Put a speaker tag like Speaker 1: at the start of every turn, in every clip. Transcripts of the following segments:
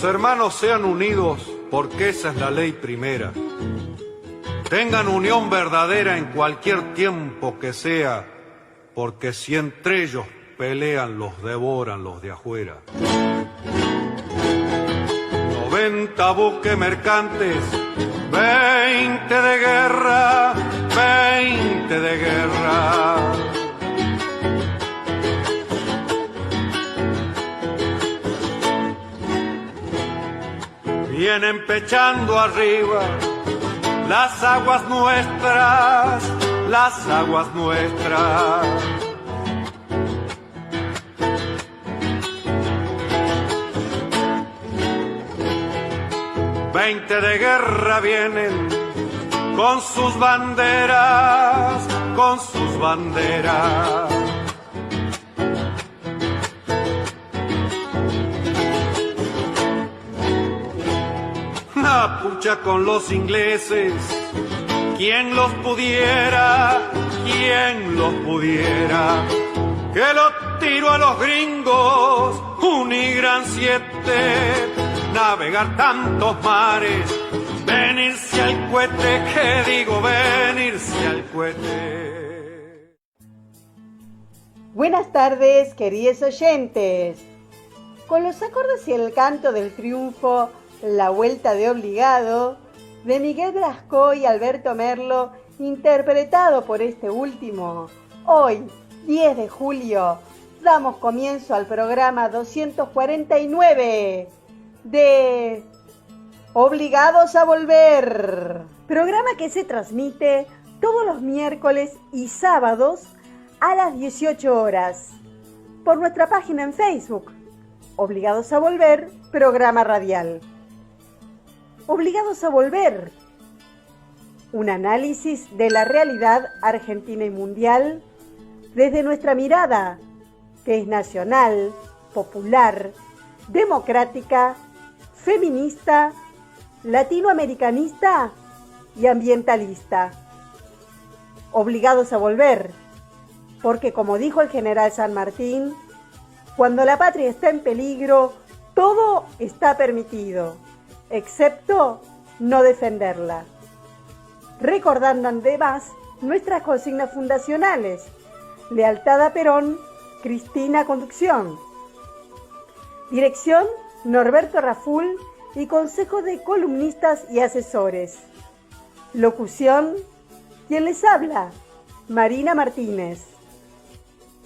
Speaker 1: Los hermanos sean unidos porque esa es la ley primera. Tengan unión verdadera en cualquier tiempo que sea, porque si entre ellos pelean, los devoran los de afuera. 90 buques mercantes, 20 de guerra, 20 de guerra. Vienen pechando arriba las aguas nuestras, las aguas nuestras. Veinte de guerra vienen con sus banderas, con sus banderas. La pucha con los ingleses, ¿quién los pudiera? ¿Quién los pudiera? Que lo tiro a los gringos, Unigran 7, navegar tantos mares, venirse al cohete, que digo venirse al cohete.
Speaker 2: Buenas tardes, queridos oyentes. Con los acordes y el canto del triunfo, La Vuelta de Obligado, de Miguel Blasco y Alberto Merlo, interpretado por este último, hoy, 10 de julio, damos comienzo al programa 249 de Obligados a Volver. Programa que se transmite todos los miércoles y sábados a las 18 horas por nuestra página en Facebook, Obligados a Volver, programa radial. Obligados a Volver, un análisis de la realidad argentina y mundial desde nuestra mirada, que es nacional, popular, democrática, feminista, latinoamericanista y ambientalista. Obligados a volver, porque como dijo el general San Martín, cuando la patria está en peligro, todo está permitido, excepto no defenderla. Recordando además nuestras consignas fundacionales: lealtad a Perón, Cristina Conducción. Dirección: Norberto Raful y Consejo de Columnistas y Asesores. Locución: quien les habla, Marina Martínez.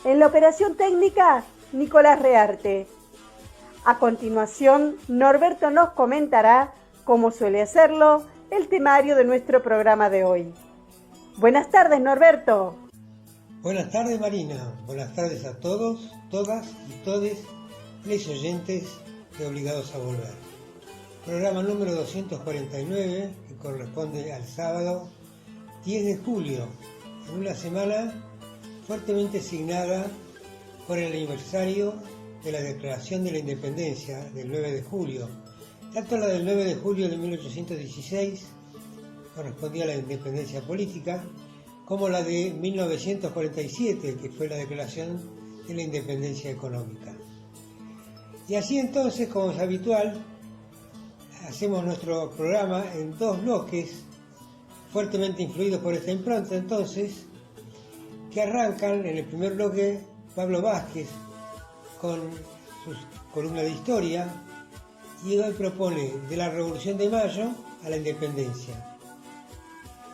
Speaker 2: En la operación técnica, Nicolás Rearte. A continuación, Norberto nos comentará, como suele hacerlo, el temario de nuestro programa de hoy. Buenas tardes, Norberto.
Speaker 3: Buenas tardes, Marina. Buenas tardes a todos, todas y todes, les oyentes de Obligados a Volver. Programa número 249, que corresponde al sábado 10 de julio, en una semana fuertemente signada por el aniversario de la Declaración de la Independencia del 9 de julio. Tanto la del 9 de julio de 1816, correspondía a la independencia política, como la de 1947, que fue la Declaración de la Independencia económica. Y así entonces, como es habitual, hacemos nuestro programa en dos bloques, fuertemente influidos por esta impronta entonces, que arrancan en el primer bloque Pablo Vázquez con sus columnas de historia, y hoy propone de la Revolución de Mayo a la Independencia.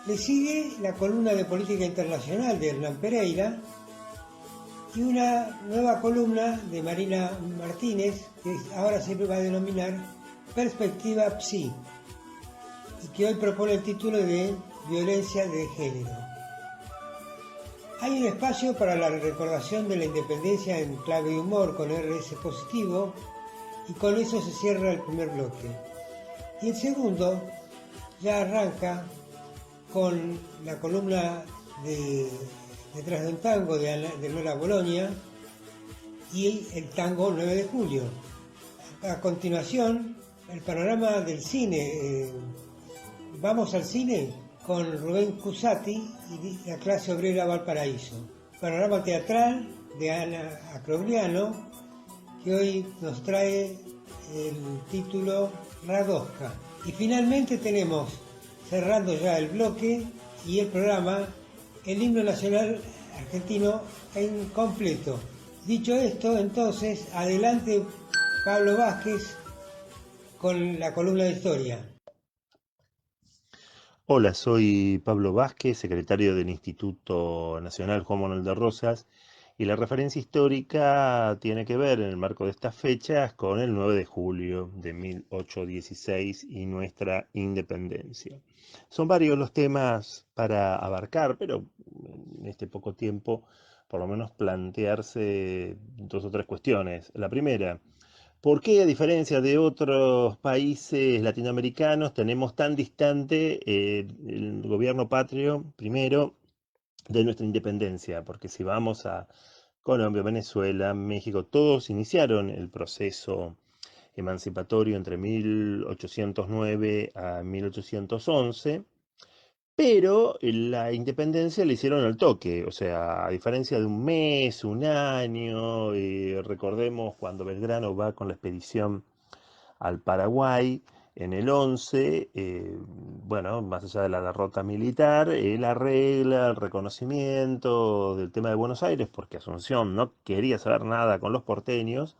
Speaker 3: Le sigue la columna de política internacional de Hernán Pereira y una nueva columna de Marina Martínez, que ahora se va a denominar Perspectiva Psi, y que hoy propone el título de Violencia de Género. Hay un espacio para la recordación de la independencia en clave de humor con RS positivo, y con eso se cierra el primer bloque. Y el segundo ya arranca con la columna de Detrás de un tango de Lola Bolonia y el tango 9 de julio. A continuación, el panorama del cine. Vamos al cine con Rubén Cusati y la clase obrera Valparaíso. Panorama teatral de Ana Acrogliano, que hoy nos trae el título Radosca. Y finalmente tenemos, cerrando ya el bloque y el programa, el himno nacional argentino en completo. Dicho esto, entonces, adelante Pablo Vázquez con la columna de historia.
Speaker 4: Hola, soy Pablo Vázquez, secretario del Instituto Nacional Juan Manuel de Rosas, y la referencia histórica tiene que ver, en el marco de estas fechas, con el 9 de julio de 1816 y nuestra independencia. Son varios los temas para abarcar, pero en este poco tiempo, por lo menos plantearse dos o tres cuestiones. La primera, ¿por qué, a diferencia de otros países latinoamericanos, tenemos tan distante el gobierno patrio, primero, de nuestra independencia? Porque si vamos a Colombia, Venezuela, México, todos iniciaron el proceso emancipatorio entre 1809 a 1811, pero la independencia la hicieron al toque, o sea, a diferencia de un mes, un año, recordemos cuando Belgrano va con la expedición al Paraguay en el 11, bueno, más allá de la derrota militar, él arregla el reconocimiento del tema de Buenos Aires, porque Asunción no quería saber nada con los porteños,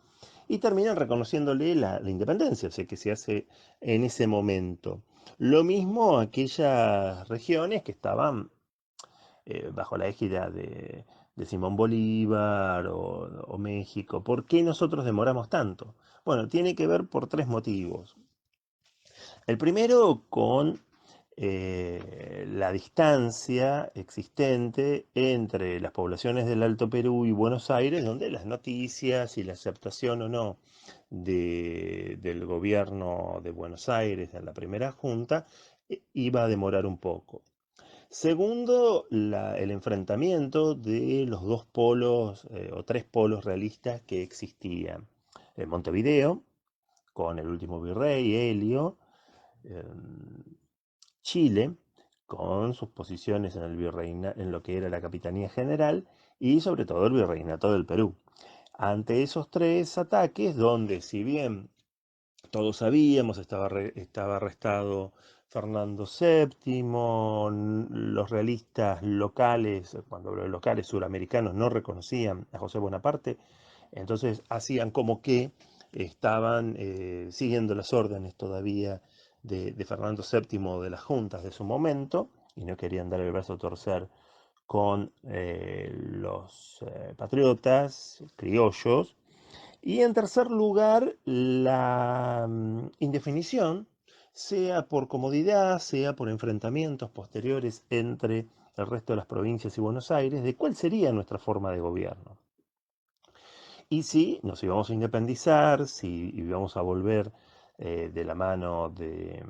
Speaker 4: y terminan reconociéndole la independencia, o sea, que se hace en ese momento. Lo mismo aquellas regiones que estaban bajo la égida de Simón Bolívar o México. ¿Por qué nosotros demoramos tanto? Bueno, tiene que ver por tres motivos. El primero con la distancia existente entre las poblaciones del Alto Perú y Buenos Aires, donde las noticias y la aceptación o no del gobierno de Buenos Aires en la primera junta iba a demorar un poco. Segundo, el enfrentamiento de los dos polos o tres polos realistas que existían. Montevideo, con el último virrey, Helio, Chile, con sus posiciones en, en lo que era la Capitanía General, y sobre todo el Virreinato del Perú. Ante esos tres ataques, donde si bien todos sabíamos, estaba arrestado Fernando VII, los realistas locales, cuando hablo de locales suramericanos, no reconocían a José Bonaparte, entonces hacían como que estaban siguiendo las órdenes todavía de Fernando VII, de las juntas de su momento, y no querían dar el brazo a torcer con los patriotas criollos. Y en tercer lugar, la indefinición, sea por comodidad, sea por enfrentamientos posteriores entre el resto de las provincias y Buenos Aires, de cuál sería nuestra forma de gobierno. Y si nos íbamos a independizar, si íbamos a volver de la mano de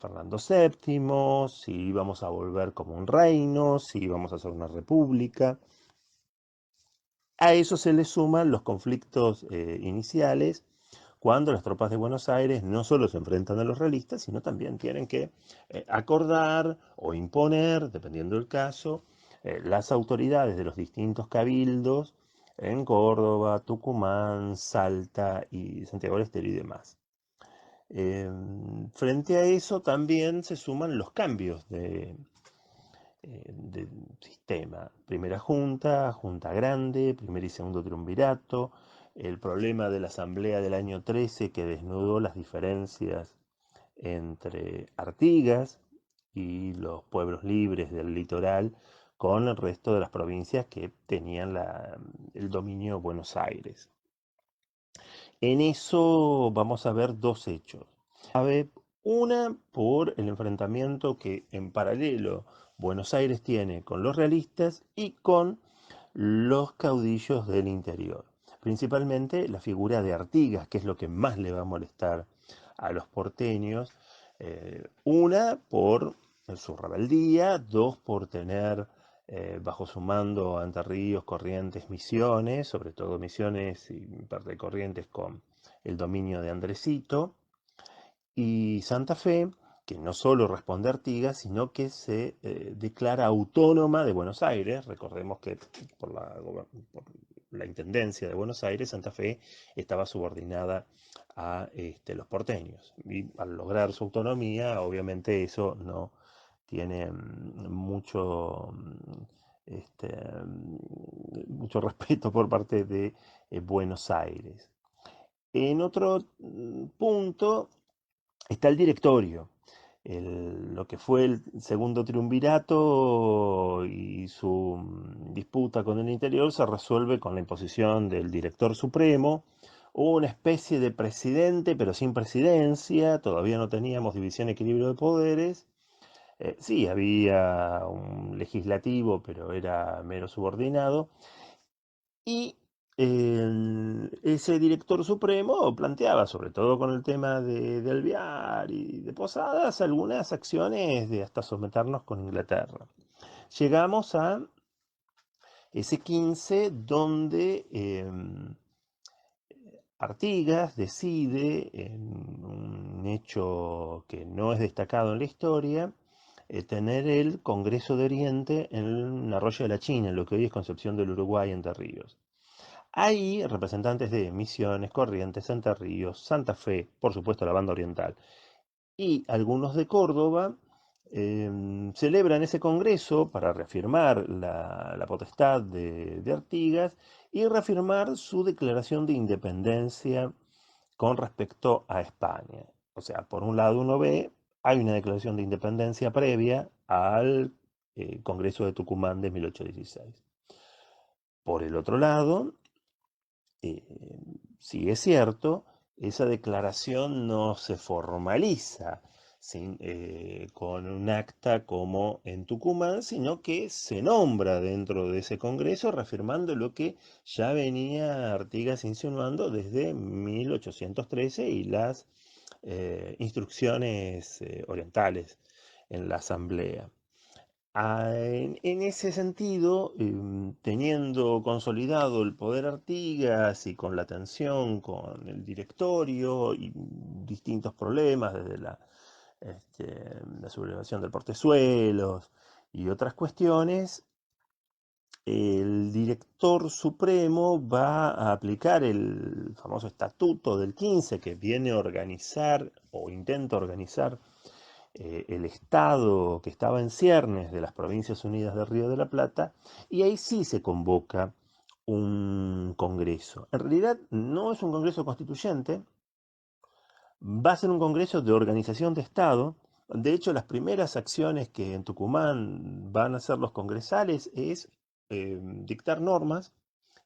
Speaker 4: Fernando VII, si íbamos a volver como un reino, si íbamos a hacer una república. A eso se le suman los conflictos iniciales, cuando las tropas de Buenos Aires no solo se enfrentan a los realistas, sino también tienen que acordar o imponer, dependiendo del caso, las autoridades de los distintos cabildos en Córdoba, Tucumán, Salta y Santiago del Estero y demás. Frente a eso también se suman los cambios del sistema. Primera junta, junta grande, primer y segundo triunvirato, el problema de la asamblea del año 13 que desnudó las diferencias entre Artigas y los pueblos libres del litoral con el resto de las provincias que tenían el dominio de Buenos Aires. En eso vamos a ver dos hechos. Una por el enfrentamiento que en paralelo Buenos Aires tiene con los realistas y con los caudillos del interior. Principalmente la figura de Artigas, que es lo que más le va a molestar a los porteños. Una por su rebeldía, dos por tener bajo su mando a Entre Ríos, Corrientes, Misiones, sobre todo Misiones y parte de Corrientes con el dominio de Andresito, y Santa Fe, que no solo responde a Artigas, sino que se declara autónoma de Buenos Aires. Recordemos que por la Intendencia de Buenos Aires, Santa Fe estaba subordinada a los porteños. Y al lograr su autonomía, obviamente eso no tiene mucho respeto por parte de Buenos Aires. En otro punto está el directorio. Lo que fue el segundo triunvirato y su disputa con el interior se resuelve con la imposición del director supremo, una especie de presidente, pero sin presidencia. Todavía no teníamos división y equilibrio de poderes. Sí, había un legislativo, pero era mero subordinado. Y ese director supremo planteaba, sobre todo con el tema de Alvear y de Posadas, algunas acciones de hasta someternos con Inglaterra. Llegamos a ese 15 donde Artigas decide, en un hecho que no es destacado en la historia, tener el Congreso de Oriente en Arroyo de la China, en lo que hoy es Concepción del Uruguay, Entre Ríos. Hay representantes de Misiones, Corrientes, Entre Ríos, Santa Fe, por supuesto la banda oriental, y algunos de Córdoba celebran ese congreso para reafirmar la potestad de Artigas y reafirmar su declaración de independencia con respecto a España. O sea, por un lado uno ve, hay una declaración de independencia previa al Congreso de Tucumán de 1816. Por el otro lado, si es cierto, esa declaración no se formaliza con un acta como en Tucumán, sino que se nombra dentro de ese Congreso reafirmando lo que ya venía Artigas insinuando desde 1813 y las instrucciones orientales en la Asamblea. En ese sentido, teniendo consolidado el poder Artigas y con la tensión con el directorio y distintos problemas desde la sublevación del portezuelos y otras cuestiones, el director supremo va a aplicar el famoso Estatuto del 15 que viene a organizar o intenta organizar el Estado que estaba en ciernes de las Provincias Unidas del Río de la Plata, y ahí sí se convoca un congreso. En realidad no es un congreso constituyente, va a ser un congreso de organización de Estado. De hecho, las primeras acciones que en Tucumán van a hacer los congresales es dictar normas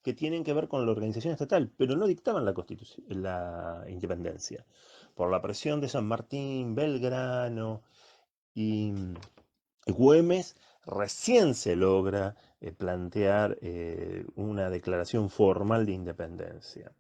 Speaker 4: que tienen que ver con la organización estatal, pero no dictaban la independencia. Por la presión de San Martín, Belgrano y Güemes, recién se logra plantear una declaración formal de independencia,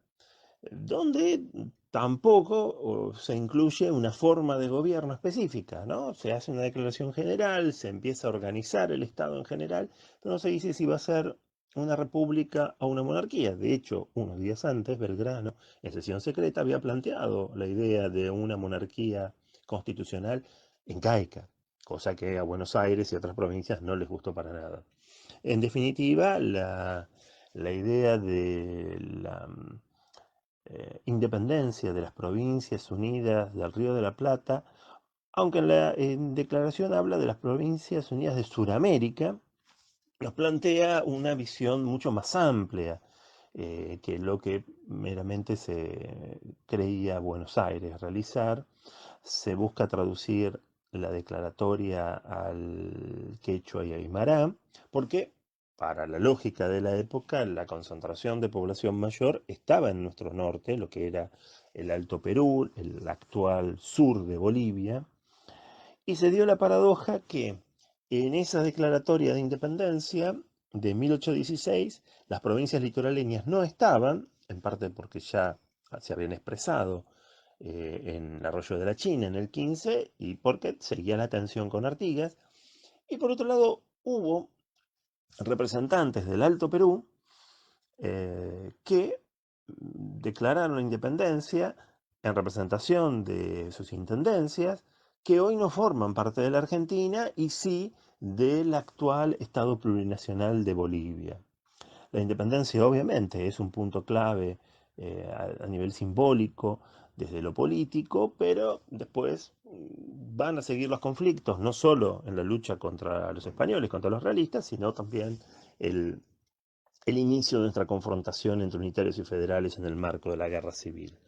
Speaker 4: donde tampoco se incluye una forma de gobierno específica, ¿no? Se hace una declaración general, se empieza a organizar el Estado en general, pero no se dice si va a ser una república o una monarquía. De hecho, unos días antes, Belgrano, en sesión secreta, había planteado la idea de una monarquía constitucional incaica, cosa que a Buenos Aires y otras provincias no les gustó para nada. En definitiva, la idea de la independencia de las Provincias Unidas del Río de la Plata, aunque en la declaración habla de las Provincias Unidas de Sudamérica, nos plantea una visión mucho más amplia que lo que meramente se creía Buenos Aires realizar. Se busca traducir la declaratoria al quechua y aymara, porque para la lógica de la época, la concentración de población mayor estaba en nuestro norte, lo que era el Alto Perú, el actual sur de Bolivia, y se dio la paradoja que en esa declaratoria de independencia de 1816, las provincias litoraleñas no estaban, en parte porque ya se habían expresado en el Arroyo de la China en el 15, y porque seguía la tensión con Artigas, y por otro lado hubo representantes del Alto Perú que declararon la independencia en representación de sus intendencias, que hoy no forman parte de la Argentina y sí del actual Estado Plurinacional de Bolivia. La independencia obviamente es un punto clave a nivel simbólico, desde lo político, pero después van a seguir los conflictos, no solo en la lucha contra los españoles, contra los realistas, sino también el, el inicio de nuestra confrontación entre unitarios y federales en el marco de la guerra civil.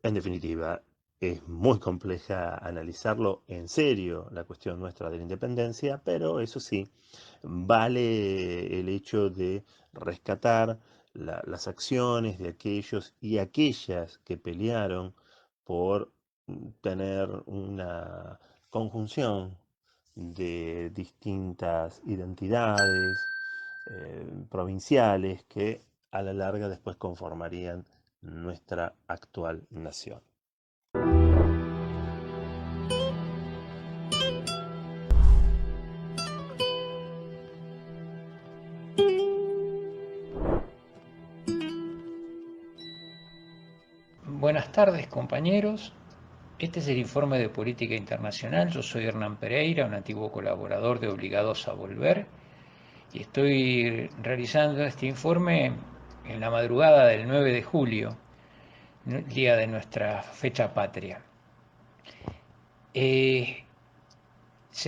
Speaker 4: En definitiva, es muy compleja analizarlo en serio la cuestión nuestra de la independencia, pero eso sí, vale el hecho de rescatar las acciones de aquellos y aquellas que pelearon por tener una conjunción de distintas identidades provinciales que a la larga después conformarían nuestra actual nación.
Speaker 5: Buenas tardes, compañeros. Este es el informe de política internacional. Yo soy Hernán Pereira, un antiguo colaborador de Obligados a Volver, y estoy realizando este informe en la madrugada del 9 de julio, el día de nuestra fecha patria. Se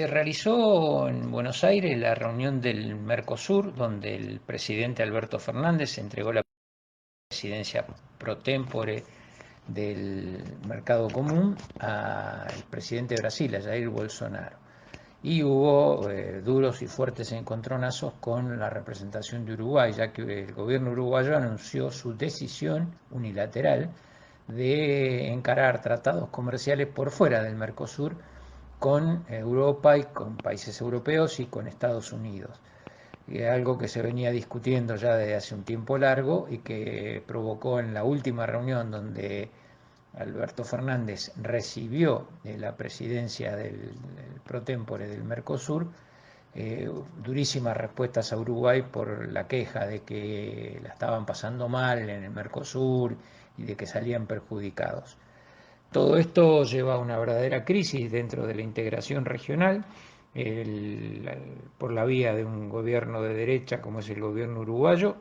Speaker 5: realizó en Buenos Aires la reunión del Mercosur, donde el presidente Alberto Fernández entregó la presidencia pro tempore del mercado común al presidente de Brasil, a Jair Bolsonaro. Y hubo duros y fuertes encontronazos con la representación de Uruguay, ya que el gobierno uruguayo anunció su decisión unilateral de encarar tratados comerciales por fuera del Mercosur con Europa y con países europeos y con Estados Unidos. Algo que se venía discutiendo ya desde hace un tiempo largo y que provocó en la última reunión donde Alberto Fernández recibió la presidencia del pro tempore del Mercosur, durísimas respuestas a Uruguay por la queja de que la estaban pasando mal en el Mercosur y de que salían perjudicados. Todo esto lleva a una verdadera crisis dentro de la integración regional, por la vía de un gobierno de derecha como es el gobierno uruguayo.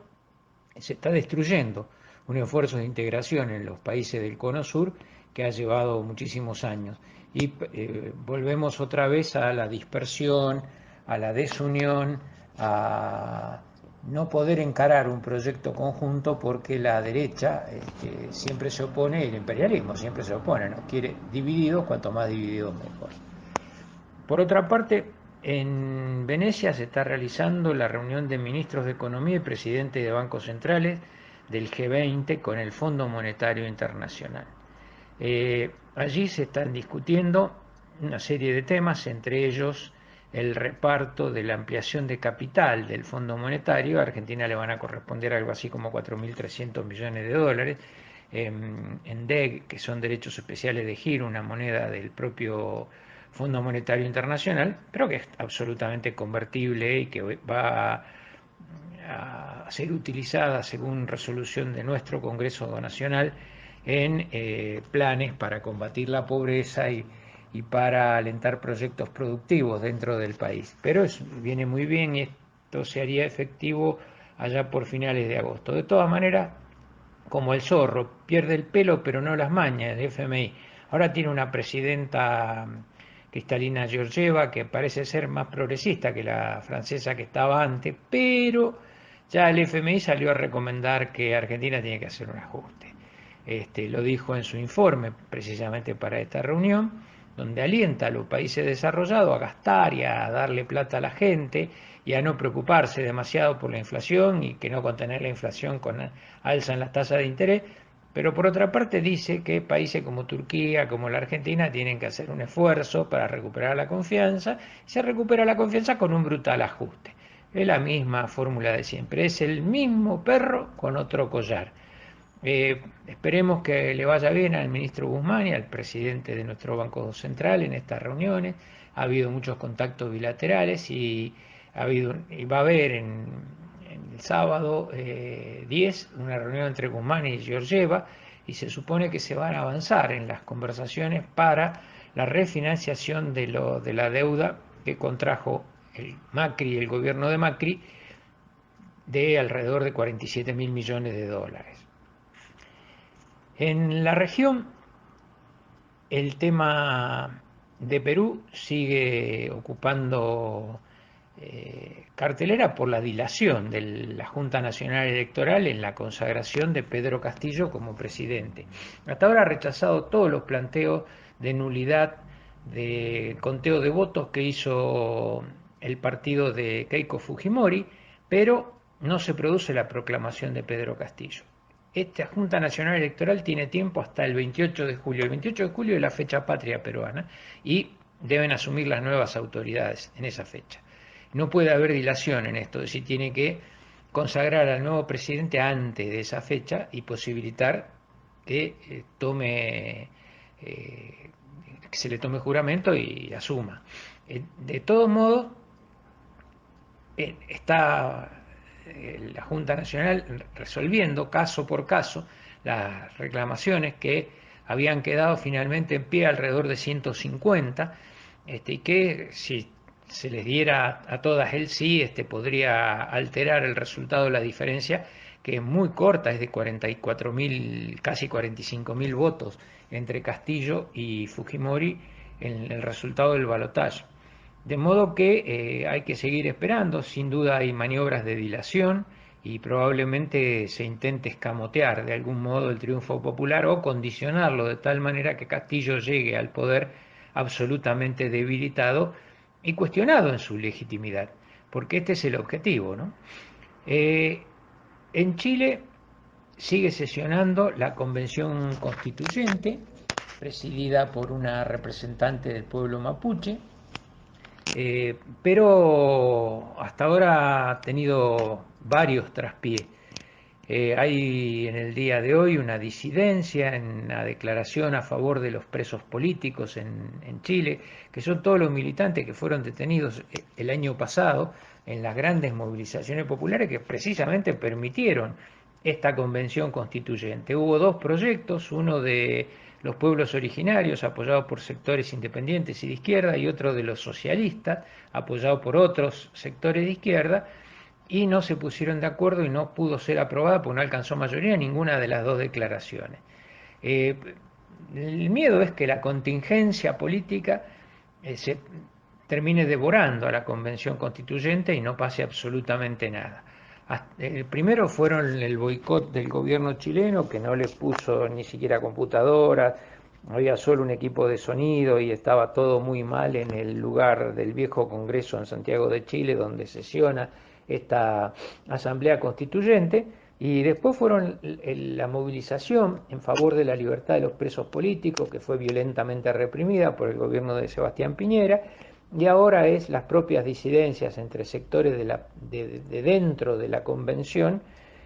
Speaker 5: Se está destruyendo un esfuerzo de integración en los países del Cono Sur que ha llevado muchísimos años. Y volvemos otra vez a la dispersión, a la desunión, a no poder encarar un proyecto conjunto porque la derecha siempre se opone, el imperialismo siempre se opone, nos quiere divididos, cuanto más divididos mejor. Por otra parte, en Venecia se está realizando la reunión de ministros de Economía y presidentes de bancos centrales del G20 con el Fondo Monetario Internacional. Allí se están discutiendo una serie de temas, entre ellos el reparto de la ampliación de capital del Fondo Monetario. A Argentina le van a corresponder algo así como 4.300 millones de dólares. En DEG, que son derechos especiales de giro, una moneda del propio Fondo Monetario Internacional, pero que es absolutamente convertible y que va a ser utilizada según resolución de nuestro Congreso Nacional en planes para combatir la pobreza y para alentar proyectos productivos dentro del país. Pero viene muy bien y esto se haría efectivo allá por finales de agosto. De todas maneras, como el zorro, pierde el pelo pero no las mañas de FMI. Ahora tiene una presidenta, Kristalina Georgieva, que parece ser más progresista que la francesa que estaba antes, pero ya el FMI salió a recomendar que Argentina tiene que hacer un ajuste. Lo dijo en su informe precisamente para esta reunión, donde alienta a los países desarrollados a gastar y a darle plata a la gente y a no preocuparse demasiado por la inflación y que no contener la inflación con alza en las tasas de interés, pero por otra parte dice que países como Turquía, como la Argentina, tienen que hacer un esfuerzo para recuperar la confianza. Se recupera la confianza con un brutal ajuste. Es la misma fórmula de siempre, es el mismo perro con otro collar. Esperemos que le vaya bien al ministro Guzmán y al presidente de nuestro Banco Central en estas reuniones. Ha habido muchos contactos bilaterales y va a haber en el sábado 10 una reunión entre Guzmán y Georgieva, y se supone que se van a avanzar en las conversaciones para la refinanciación de la deuda que contrajo el Macri, el gobierno de Macri, de alrededor de 47.000 millones de dólares. En la región, el tema de Perú sigue ocupando cartelera por la dilación de la Junta Nacional Electoral en la consagración de Pedro Castillo como presidente. Hasta ahora ha rechazado todos los planteos de nulidad de conteo de votos que hizo el partido de Keiko Fujimori, pero no se produce la proclamación de Pedro Castillo. Esta Junta Nacional Electoral tiene tiempo hasta el 28 de julio. El 28 de julio es la fecha patria peruana y deben asumir las nuevas autoridades en esa fecha. No puede haber dilación en esto, es decir, tiene que consagrar al nuevo presidente antes de esa fecha y posibilitar que se le tome juramento y asuma. De todos modos, está la Junta Nacional resolviendo caso por caso las reclamaciones que habían quedado finalmente en pie, alrededor de 150, y que si se les diera a todas el sí, podría alterar el resultado de la diferencia, que es muy corta, es de 44.000, casi 45.000 votos entre Castillo y Fujimori en el resultado del balotaje. De modo que hay que seguir esperando, sin duda hay maniobras de dilación y probablemente se intente escamotear de algún modo el triunfo popular o condicionarlo de tal manera que Castillo llegue al poder absolutamente debilitado y cuestionado en su legitimidad, porque este es el objetivo, ¿no? En Chile sigue sesionando la Convención Constituyente, presidida por una representante del pueblo mapuche, pero hasta ahora ha tenido varios traspiés. Hay en el día de hoy una disidencia en la declaración a favor de los presos políticos en Chile, que son todos los militantes que fueron detenidos el año pasado en las grandes movilizaciones populares que precisamente permitieron esta convención constituyente. Hubo dos proyectos, uno de los pueblos originarios, apoyado por sectores independientes y de izquierda, y otro de los socialistas, apoyado por otros sectores de izquierda, y no se pusieron de acuerdo y no pudo ser aprobada porque no alcanzó mayoría ninguna de las dos declaraciones. El miedo es que la contingencia política se termine devorando a la Convención Constituyente y no pase absolutamente nada. El primero fueron el boicot del gobierno chileno, que no le puso ni siquiera computadora, había solo un equipo de sonido y estaba todo muy mal en el lugar del viejo Congreso en Santiago de Chile, donde sesiona esta Asamblea Constituyente, y después fueron la movilización en favor de la libertad de los presos políticos, que fue violentamente reprimida por el gobierno de Sebastián Piñera, y ahora es las propias disidencias entre sectores de dentro de la convención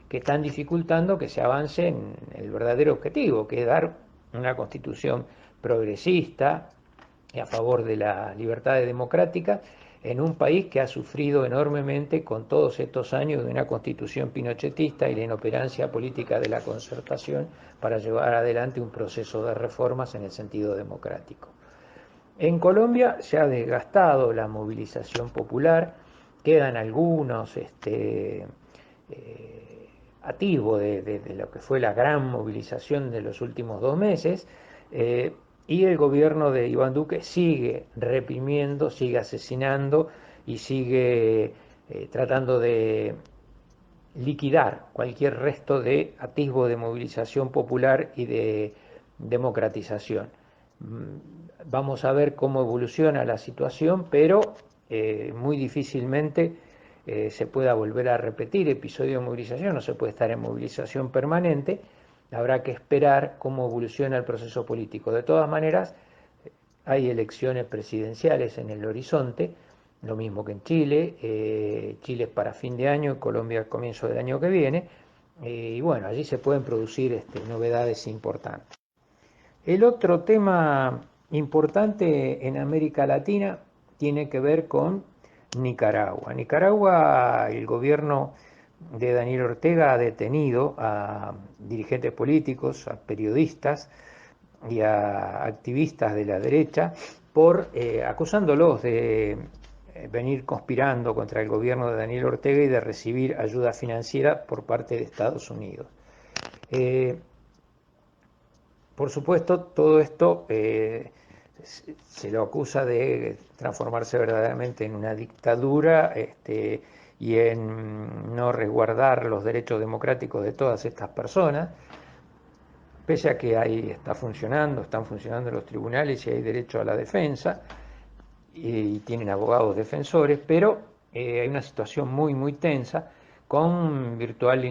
Speaker 5: que están dificultando que se avance en el verdadero objetivo, que es dar una constitución progresista y a favor de la libertad democrática en un país que ha sufrido enormemente con todos estos años de una constitución pinochetista y la inoperancia política de la concertación para llevar adelante un proceso de reformas en el sentido democrático. En Colombia se ha desgastado la movilización popular, quedan algunos atisbos de lo que fue la gran movilización de los últimos 2 meses, y el gobierno de Iván Duque sigue reprimiendo, sigue asesinando y sigue tratando de liquidar cualquier resto de atisbo de movilización popular y de democratización. Vamos a ver cómo evoluciona la situación, pero muy difícilmente se pueda volver a repetir episodio de movilización, no se puede estar en movilización permanente, habrá que esperar cómo evoluciona el proceso político. De todas maneras, hay elecciones presidenciales en el horizonte, lo mismo que en Chile, Chile es para fin de año, Colombia al comienzo del año que viene, y bueno, allí se pueden producir novedades importantes. El otro tema importante en América Latina tiene que ver con Nicaragua. Nicaragua, el gobierno de Daniel Ortega ha detenido a dirigentes políticos, a periodistas y a activistas de la derecha por acusándolos de venir conspirando contra el gobierno de Daniel Ortega y de recibir ayuda financiera por parte de Estados Unidos. Por supuesto, todo esto se lo acusa de transformarse verdaderamente en una dictadura y en no resguardar los derechos democráticos de todas estas personas, pese a que ahí están funcionando los tribunales y hay derecho a la defensa y tienen abogados defensores, pero hay una situación muy tensa con virtual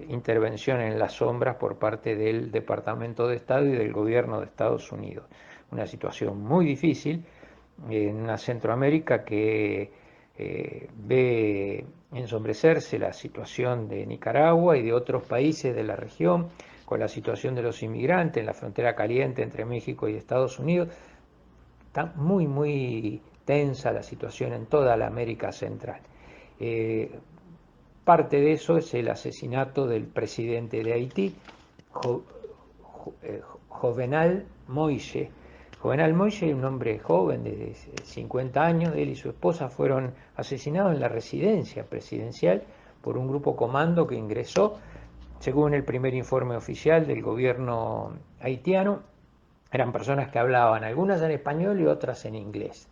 Speaker 5: intervención en las sombras por parte del Departamento de Estado y del gobierno de Estados Unidos. Una situación muy difícil en una Centroamérica que ve ensombrecerse la situación de Nicaragua y de otros países de la región, con la situación de los inmigrantes en la frontera caliente entre México y Estados Unidos. Está muy tensa la situación en toda la América Central. Parte de eso es el asesinato del presidente de Haití, Jovenel Moïse. Jovenel Moïse, un hombre joven de 50 años, él y su esposa fueron asesinados en la residencia presidencial por un grupo comando que ingresó, según el primer informe oficial del gobierno haitiano. Eran personas que hablaban, algunas en español y otras en inglés.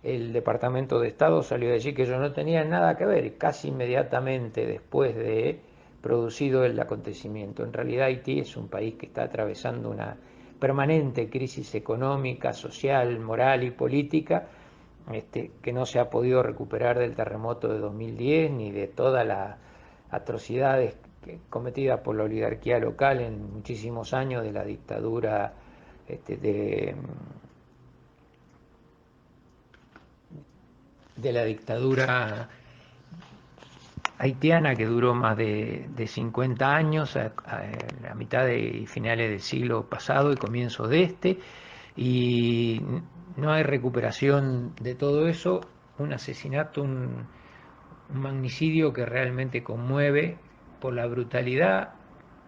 Speaker 5: El Departamento de Estado salió a decir que ellos no tenían nada que ver, casi inmediatamente después de producido el acontecimiento. En realidad Haití es un país que está atravesando una permanente crisis económica, social, moral y política, que no se ha podido recuperar del terremoto de 2010 ni de todas las atrocidades cometidas por la oligarquía local en muchísimos años de la dictadura de la dictadura haitiana, que duró más de 50 años, a la mitad y finales del siglo pasado y comienzos de y no hay recuperación de todo eso. Un asesinato, un magnicidio que realmente conmueve por la brutalidad,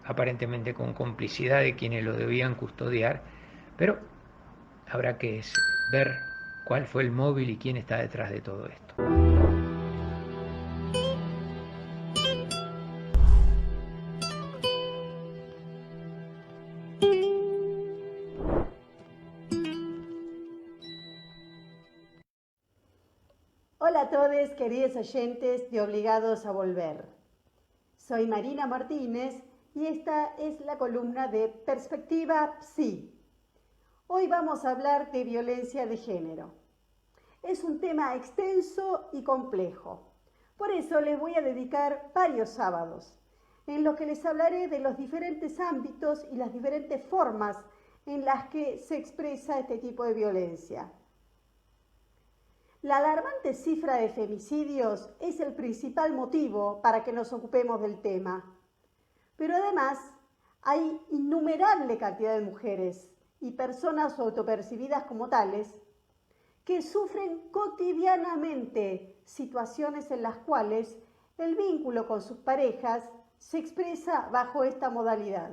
Speaker 5: aparentemente con complicidad de quienes lo debían custodiar, pero habrá que ver cuál fue el móvil y quién está detrás de todo esto.
Speaker 2: Hola a todos, queridos oyentes de Obligados a Volver. Soy Marina Martínez y esta es la columna de Perspectiva Psi. Hoy vamos a hablar de violencia de género. Es un tema extenso y complejo. Por eso les voy a dedicar varios sábados, en los que les hablaré de los diferentes ámbitos y las diferentes formas en las que se expresa este tipo de violencia. La alarmante cifra de femicidios es el principal motivo para que nos ocupemos del tema. Pero además hay innumerable cantidad de mujeres y personas autopercibidas como tales que sufren cotidianamente situaciones en las cuales el vínculo con sus parejas se expresa bajo esta modalidad.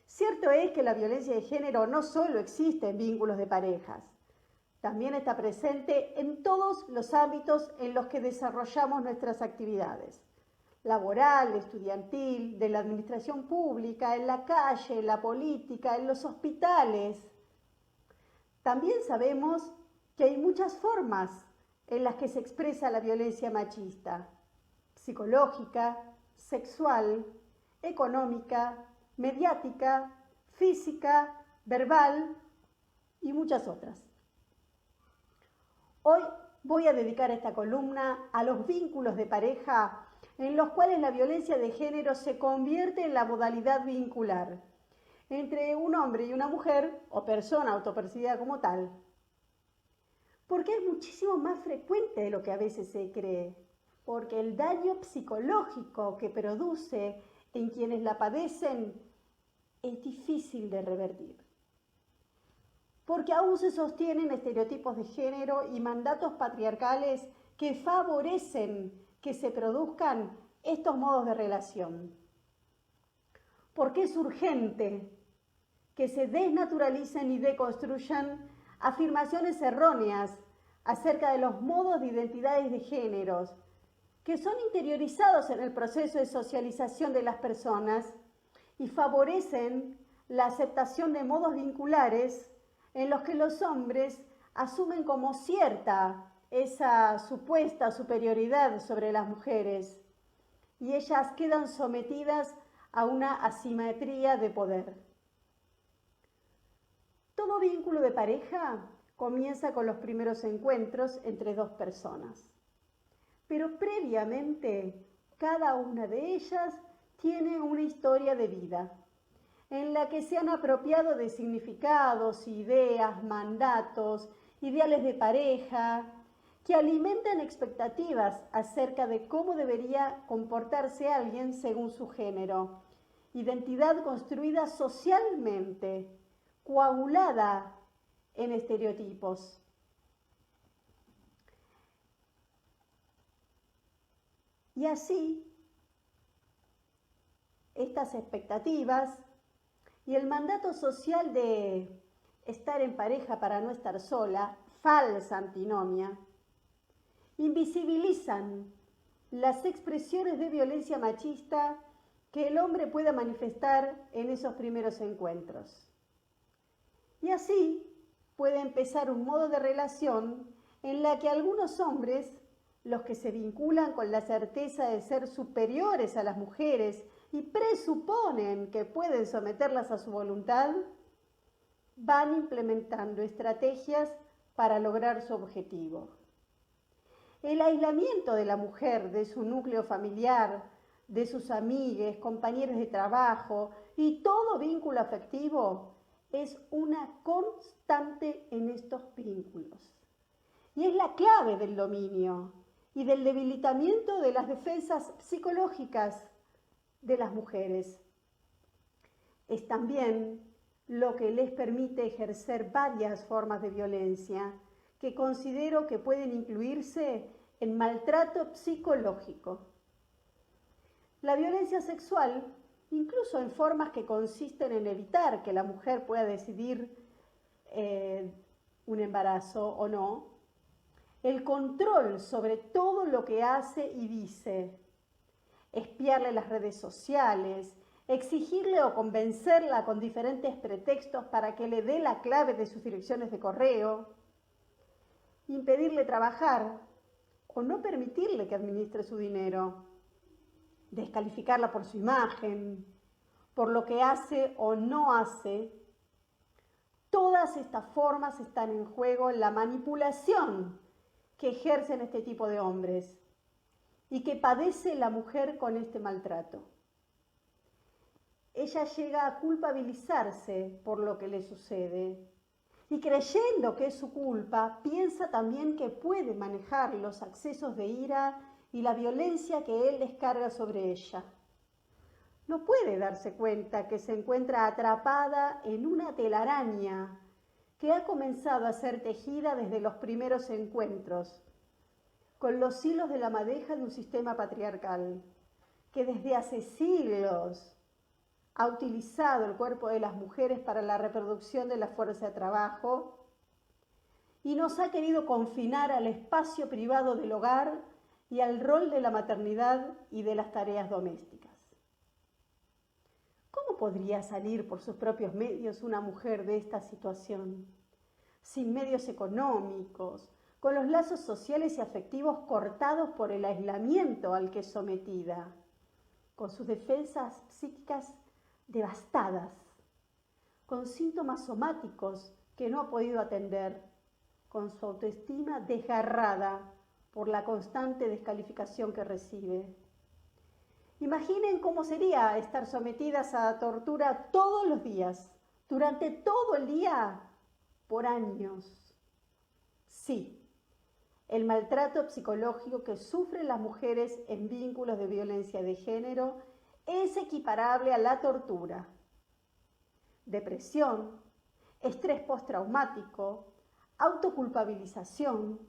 Speaker 2: Cierto es que la violencia de género no solo existe en vínculos de parejas, también está presente en todos los ámbitos en los que desarrollamos nuestras actividades: laboral, estudiantil, de la administración pública, en la calle, en la política, en los hospitales. También sabemos que hay muchas formas en las que se expresa la violencia machista: psicológica, sexual, económica, mediática, física, verbal y muchas otras. Hoy voy a dedicar esta columna a los vínculos de pareja en los cuales la violencia de género se convierte en la modalidad vincular entre un hombre y una mujer o persona autopercibida como tal. Porque es muchísimo más frecuente de lo que a veces se cree, porque el daño psicológico que produce en quienes la padecen es difícil de revertir. Porque aún se sostienen estereotipos de género y mandatos patriarcales que favorecen que se produzcan estos modos de relación. Porque es urgente que se desnaturalicen y deconstruyan afirmaciones erróneas acerca de los modos de identidades de géneros que son interiorizados en el proceso de socialización de las personas y favorecen la aceptación de modos vinculares en los que los hombres asumen como cierta esa supuesta superioridad sobre las mujeres y ellas quedan sometidas a una asimetría de poder. Todo vínculo de pareja comienza con los primeros encuentros entre dos personas, pero previamente cada una de ellas tiene una historia de vida en la que se han apropiado de significados, ideas, mandatos, ideales de pareja, que alimentan expectativas acerca de cómo debería comportarse alguien según su género, identidad construida socialmente, coagulada en estereotipos. Y así, estas expectativas y el mandato social de estar en pareja para no estar sola, falsa antinomia, invisibilizan las expresiones de violencia machista que el hombre pueda manifestar en esos primeros encuentros. Y así puede empezar un modo de relación en la que algunos hombres, los que se vinculan con la certeza de ser superiores a las mujeres y presuponen que pueden someterlas a su voluntad, van implementando estrategias para lograr su objetivo. El aislamiento de la mujer de su núcleo familiar, de sus amigues, compañeros de trabajo y todo vínculo afectivo es una constante en estos vínculos. Y es la clave del dominio y del debilitamiento de las defensas psicológicas de las mujeres. Es también lo que les permite ejercer varias formas de violencia que considero que pueden incluirse en maltrato psicológico. La violencia sexual, incluso en formas que consisten en evitar que la mujer pueda decidir un embarazo o no, el control sobre todo lo que hace y dice, espiarle las redes sociales, exigirle o convencerla con diferentes pretextos para que le dé la clave de sus direcciones de correo, impedirle trabajar o no permitirle que administre su dinero, descalificarla por su imagen, por lo que hace o no hace. Todas estas formas están en juego en la manipulación que ejercen este tipo de hombres y que padece la mujer con este maltrato. Ella llega a culpabilizarse por lo que le sucede y creyendo que es su culpa, piensa también que puede manejar los accesos de ira y la violencia que él descarga sobre ella. No puede darse cuenta que se encuentra atrapada en una telaraña que ha comenzado a ser tejida desde los primeros encuentros, con los hilos de la madeja de un sistema patriarcal, que desde hace siglos ha utilizado el cuerpo de las mujeres para la reproducción de la fuerza de trabajo y nos ha querido confinar al espacio privado del hogar y al rol de la maternidad y de las tareas domésticas. ¿Cómo podría salir por sus propios medios una mujer de esta situación? Sin medios económicos, con los lazos sociales y afectivos cortados por el aislamiento al que es sometida, con sus defensas psíquicas devastadas, con síntomas somáticos que no ha podido atender, con su autoestima desgarrada por la constante descalificación que recibe. Imaginen cómo sería estar sometidas a tortura todos los días, durante todo el día, por años. Sí, el maltrato psicológico que sufren las mujeres en vínculos de violencia de género es equiparable a la tortura. Depresión, estrés postraumático, autoculpabilización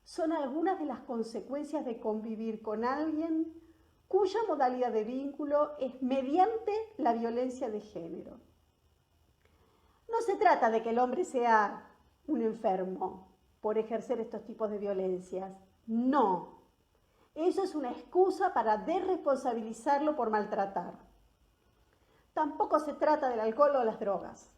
Speaker 2: son algunas de las consecuencias de convivir con alguien cuya modalidad de vínculo es mediante la violencia de género. No se trata de que el hombre sea un enfermo, por ejercer estos tipos de violencias. No. Eso es una excusa para desresponsabilizarlo por maltratar. Tampoco se trata del alcohol o las drogas,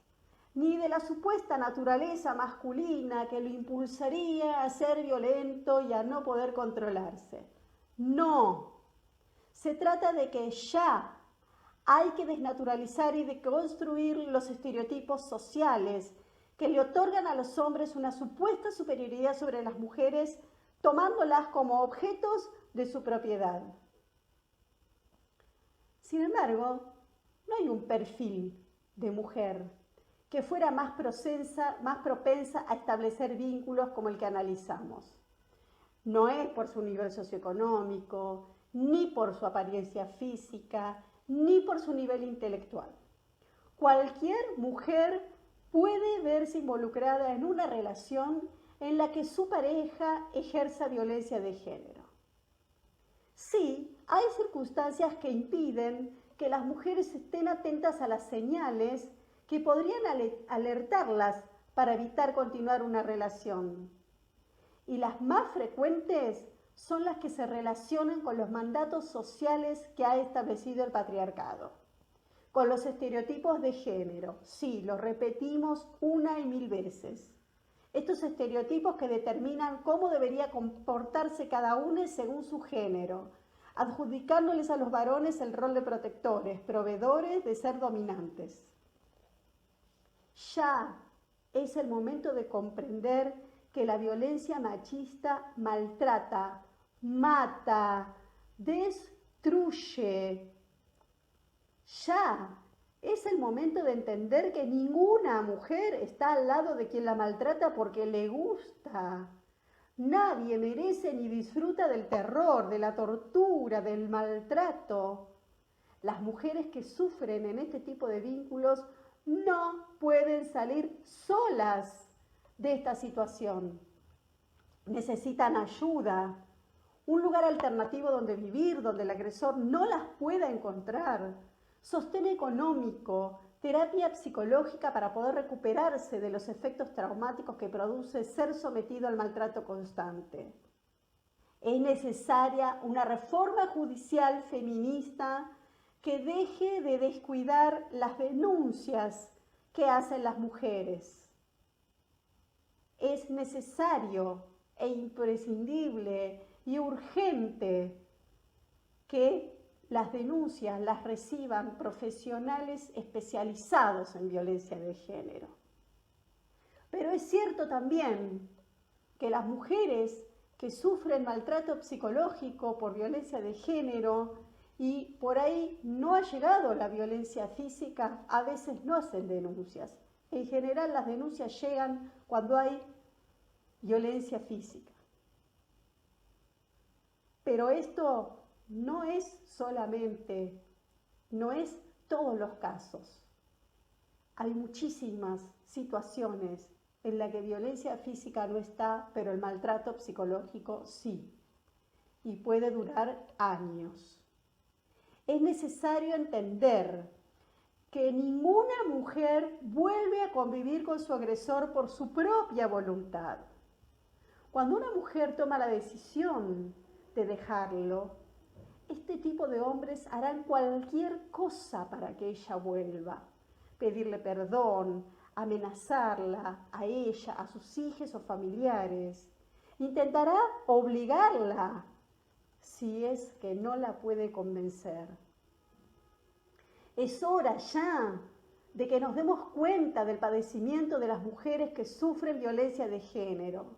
Speaker 2: ni de la supuesta naturaleza masculina que lo impulsaría a ser violento y a no poder controlarse. No. Se trata de que ya hay que desnaturalizar y deconstruir los estereotipos sociales que le otorgan a los hombres una supuesta superioridad sobre las mujeres, tomándolas como objetos de su propiedad. Sin embargo, no hay un perfil de mujer que fuera más propensa a establecer vínculos como el que analizamos. No es por su nivel socioeconómico, ni por su apariencia física, ni por su nivel intelectual. Cualquier mujer puede verse involucrada en una relación en la que su pareja ejerza violencia de género. Sí, hay circunstancias que impiden que las mujeres estén atentas a las señales que podrían alertarlas para evitar continuar una relación. Y las más frecuentes son las que se relacionan con los mandatos sociales que ha establecido el patriarcado, con los estereotipos de género. Sí, lo repetimos una y mil veces. Estos estereotipos que determinan cómo debería comportarse cada uno según su género, adjudicándoles a los varones el rol de protectores, proveedores, de ser dominantes. Ya es el momento de comprender que la violencia machista maltrata, mata, destruye. Ya es el momento de entender que ninguna mujer está al lado de quien la maltrata porque le gusta. Nadie merece ni disfruta del terror, de la tortura, del maltrato. Las mujeres que sufren en este tipo de vínculos no pueden salir solas de esta situación. Necesitan ayuda, un lugar alternativo donde vivir, donde el agresor no las pueda encontrar, sostén económico, terapia psicológica para poder recuperarse de los efectos traumáticos que produce ser sometido al maltrato constante. Es necesaria una reforma judicial feminista que deje de descuidar las denuncias que hacen las mujeres. Es necesario e imprescindible y urgente que las denuncias las reciban profesionales especializados en violencia de género. Pero es cierto también que las mujeres que sufren maltrato psicológico por violencia de género y por ahí no ha llegado la violencia física, a veces no hacen denuncias. En general las denuncias llegan cuando hay violencia física. Pero esto no es solamente, no es todos los casos. Hay muchísimas situaciones en las que violencia física no está, pero el maltrato psicológico sí, y puede durar años. Es necesario entender que ninguna mujer vuelve a convivir con su agresor por su propia voluntad. Cuando una mujer toma la decisión de dejarlo, este tipo de hombres harán cualquier cosa para que ella vuelva. Pedirle perdón, amenazarla a ella, a sus hijos o familiares. Intentará obligarla si es que no la puede convencer. Es hora ya de que nos demos cuenta del padecimiento de las mujeres que sufren violencia de género.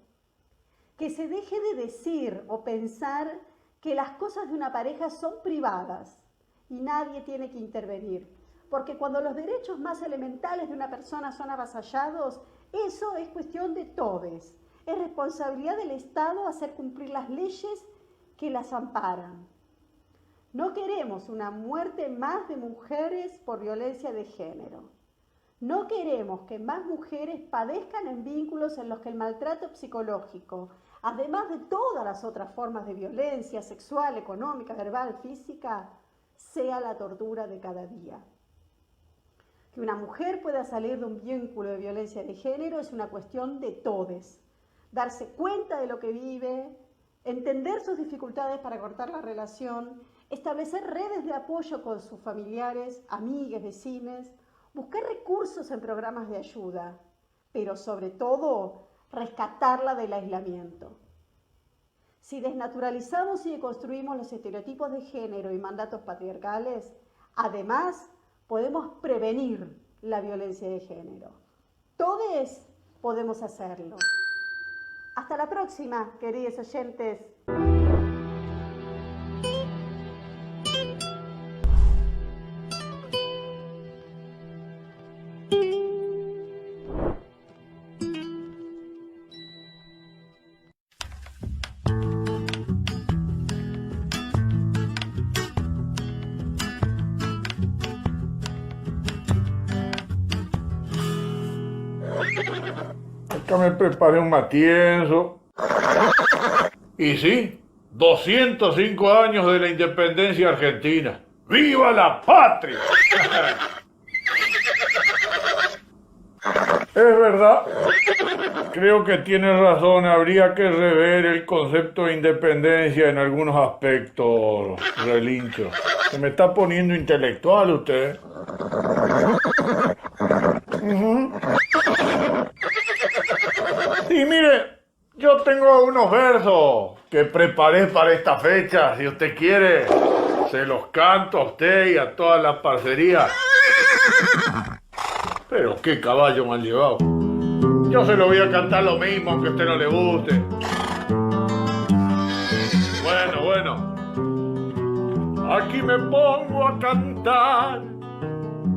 Speaker 2: Que se deje de decir o pensar que las cosas de una pareja son privadas y nadie tiene que intervenir. Porque cuando los derechos más elementales de una persona son avasallados, eso es cuestión de todos. Es responsabilidad del Estado hacer cumplir las leyes que las amparan. No queremos una muerte más de mujeres por violencia de género. No queremos que más mujeres padezcan en vínculos en los que el maltrato psicológico, además de todas las otras formas de violencia sexual, económica, verbal, física, sea la tortura de cada día. Que una mujer pueda salir de un vínculo de violencia de género es una cuestión de todes. darse cuenta de lo que vive, entender sus dificultades para cortar la relación, establecer redes de apoyo con sus familiares, amigues, vecinos, buscar recursos en programas de ayuda, pero sobre todo rescatarla del aislamiento. Si desnaturalizamos y deconstruimos los estereotipos de género y mandatos patriarcales, además podemos prevenir la violencia de género. Todos podemos hacerlo. Hasta la próxima, queridos oyentes.
Speaker 6: Acá me preparé un matienzo. Y sí, 205 años de la independencia argentina. ¡Viva la patria! Es verdad. Creo que tienes razón. Habría que rever el concepto de independencia en algunos aspectos, Relincho. Se me está poniendo intelectual usted. Y mire, yo tengo unos versos que preparé para esta fecha. Si usted quiere, se los canto a usted y a toda la parcería. Pero qué caballo me han llevado. Yo se lo voy a cantar lo mismo, aunque a usted no le guste. Bueno. Aquí me pongo a cantar.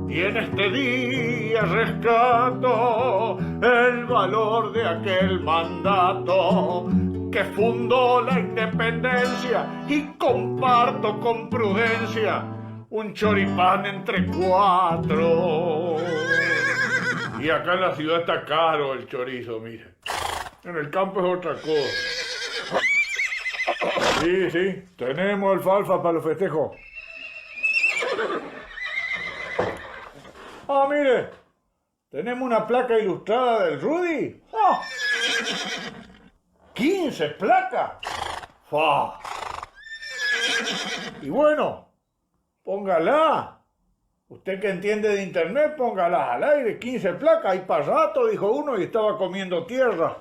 Speaker 6: Y en este día rescato el valor de aquel mandato que fundó la independencia y comparto con prudencia un choripán entre 4. Y acá en la ciudad está caro el chorizo, mire. En el campo es otra cosa. Sí, tenemos alfalfa para los festejos. Ah, mire, tenemos una placa ilustrada del Rudy. ¡Oh! 15 placas. ¡Fua! Y bueno, póngala. Usted que entiende de internet, póngala al aire. 15 placas, y para rato, dijo uno, y estaba comiendo tierra.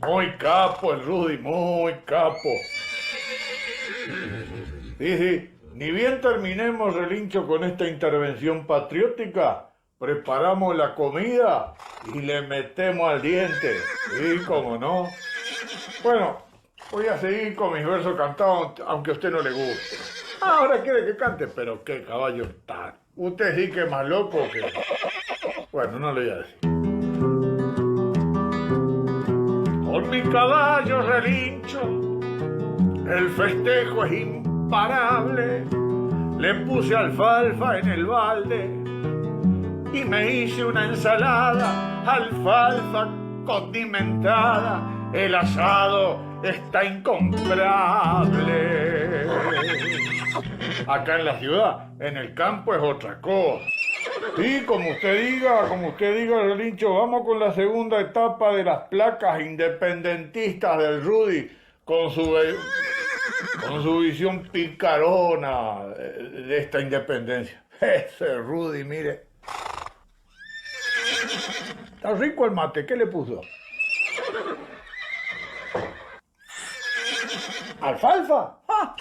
Speaker 6: Muy capo el Rudy, muy capo. Sí, ni bien terminemos, Relincho, con esta intervención patriótica, preparamos la comida y le metemos al diente. Sí, cómo no. Bueno, voy a seguir con mis versos cantados, aunque a usted no le guste. Ahora quiere que cante, pero qué caballo está. Usted sí que es más loco que... Bueno, no le voy a decir. Con mi caballo Relincho, el festejo es imparable. Le puse alfalfa en el balde y me hice una ensalada, alfalfa condimentada. El asado está incomparable. Acá en la ciudad, en el campo es otra cosa. Sí, como usted diga, Relincho, vamos con la segunda etapa de las placas independentistas del Rudy, con su visión picarona de esta independencia. Ese Rudy, mire. Está rico el mate, ¿qué le puso? ¿Alfalfa? ¡Ah!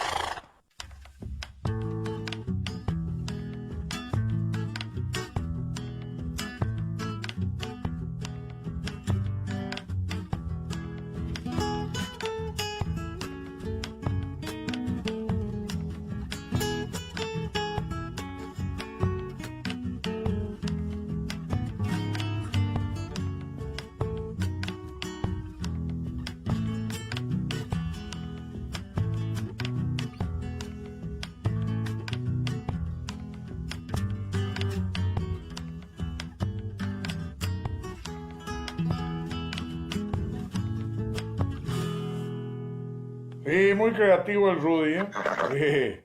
Speaker 6: Sí, muy creativo el Rudy, ¿eh? Sí.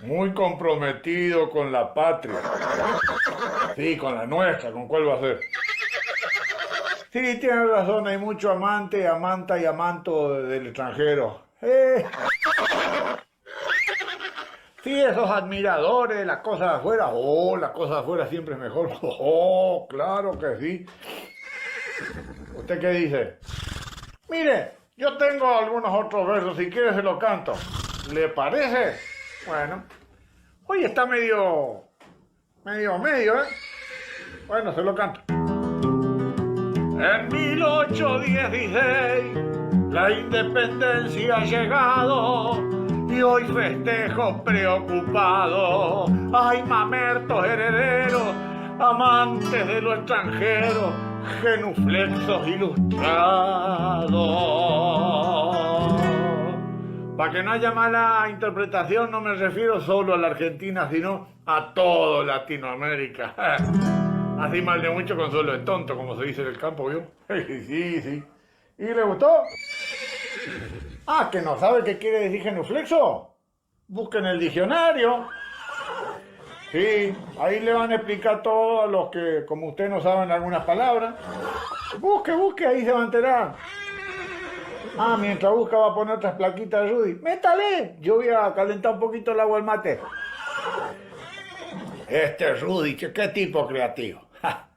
Speaker 6: Muy comprometido con la patria. Sí, con la nuestra, ¿con cuál va a ser? Sí, tienes razón, hay mucho amante, amanta y amanto del extranjero. Sí, esos admiradores, las cosas de afuera. Oh, las cosas de afuera siempre es mejor. Oh, claro que sí. ¿Usted qué dice? Mire, yo tengo algunos otros versos, si quiere se los canto. ¿Le parece? Bueno. Hoy está medio, ¿eh? Bueno, se lo canto. En 1816 la independencia ha llegado y hoy festejo preocupado. Ay, mamertos herederos, amantes de lo extranjero, genuflexos ilustrados. Para que no haya mala interpretación, no me refiero solo a la Argentina, sino a todo Latinoamérica. Así mal de mucho consuelo es tonto, como se dice en el campo, ¿vio? Sí. ¿Y le gustó? Ah, ¿que no sabe qué quiere decir genuflexo? Busquen el diccionario. Sí, ahí le van a explicar todo a los que, como usted, no saben algunas palabras. Busque, ahí se va a enterar. Ah, mientras busca va a poner otras plaquitas de Rudy. ¡Métale! Yo voy a calentar un poquito el agua al mate. Este Rudy, qué tipo creativo. ¡Ja!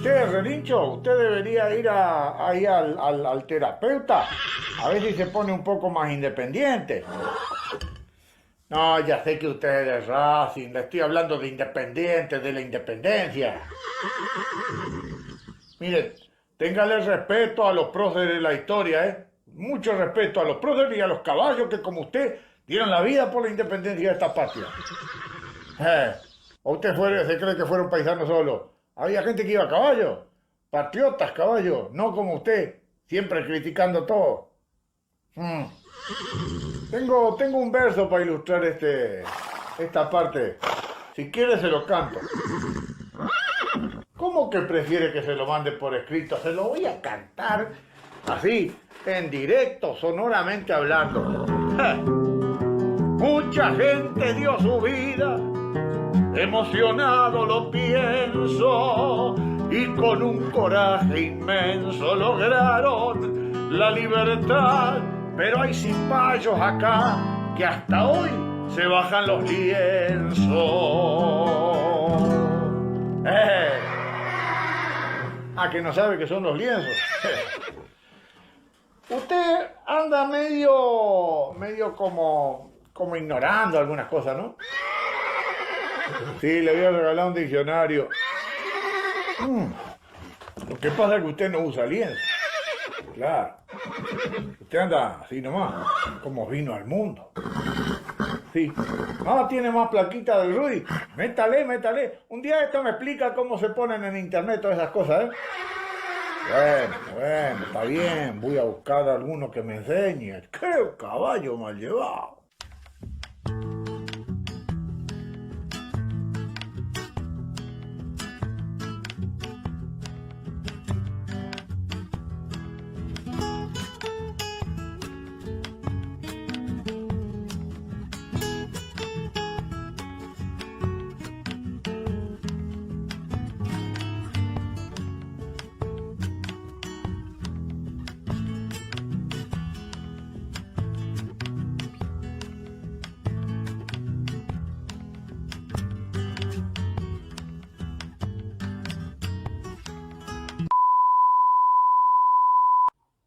Speaker 6: Che, Relincho, usted debería ir ahí al terapeuta, a ver si se pone un poco más independiente. No, ya sé que usted es de Racing, le estoy hablando de Independiente, de la independencia. Mire, téngale respeto a los próceres de la historia, ¿eh? Mucho respeto a los próceres y a los caballos que, como usted, dieron la vida por la independencia de esta patria. ¿O usted se cree que fuera un paisano solo? Había gente que iba a caballo, patriotas caballo, no como usted, siempre criticando todo. Tengo un verso para ilustrar esta parte. Si quiere se lo canto. ¿Cómo que prefiere que se lo mande por escrito? Se lo voy a cantar así, en directo, sonoramente hablando. Mucha gente dio su vida, emocionado lo pienso, y con un coraje inmenso lograron la libertad. Pero hay cipayos acá que hasta hoy se bajan los lienzos. Que no sabe que son los lienzos. Usted anda medio como ignorando algunas cosas, ¿no? Sí, le voy a regalar un diccionario. Lo que pasa es que usted no usa lienzo. Claro. Usted anda así nomás, como vino al mundo. Sí. Ah, tiene más plaquitas del Rudy. Métale. Un día esto me explica cómo se ponen en internet todas esas cosas, ¿eh? Bueno, está bien. Voy a buscar a alguno que me enseñe. ¡Qué caballo mal llevado!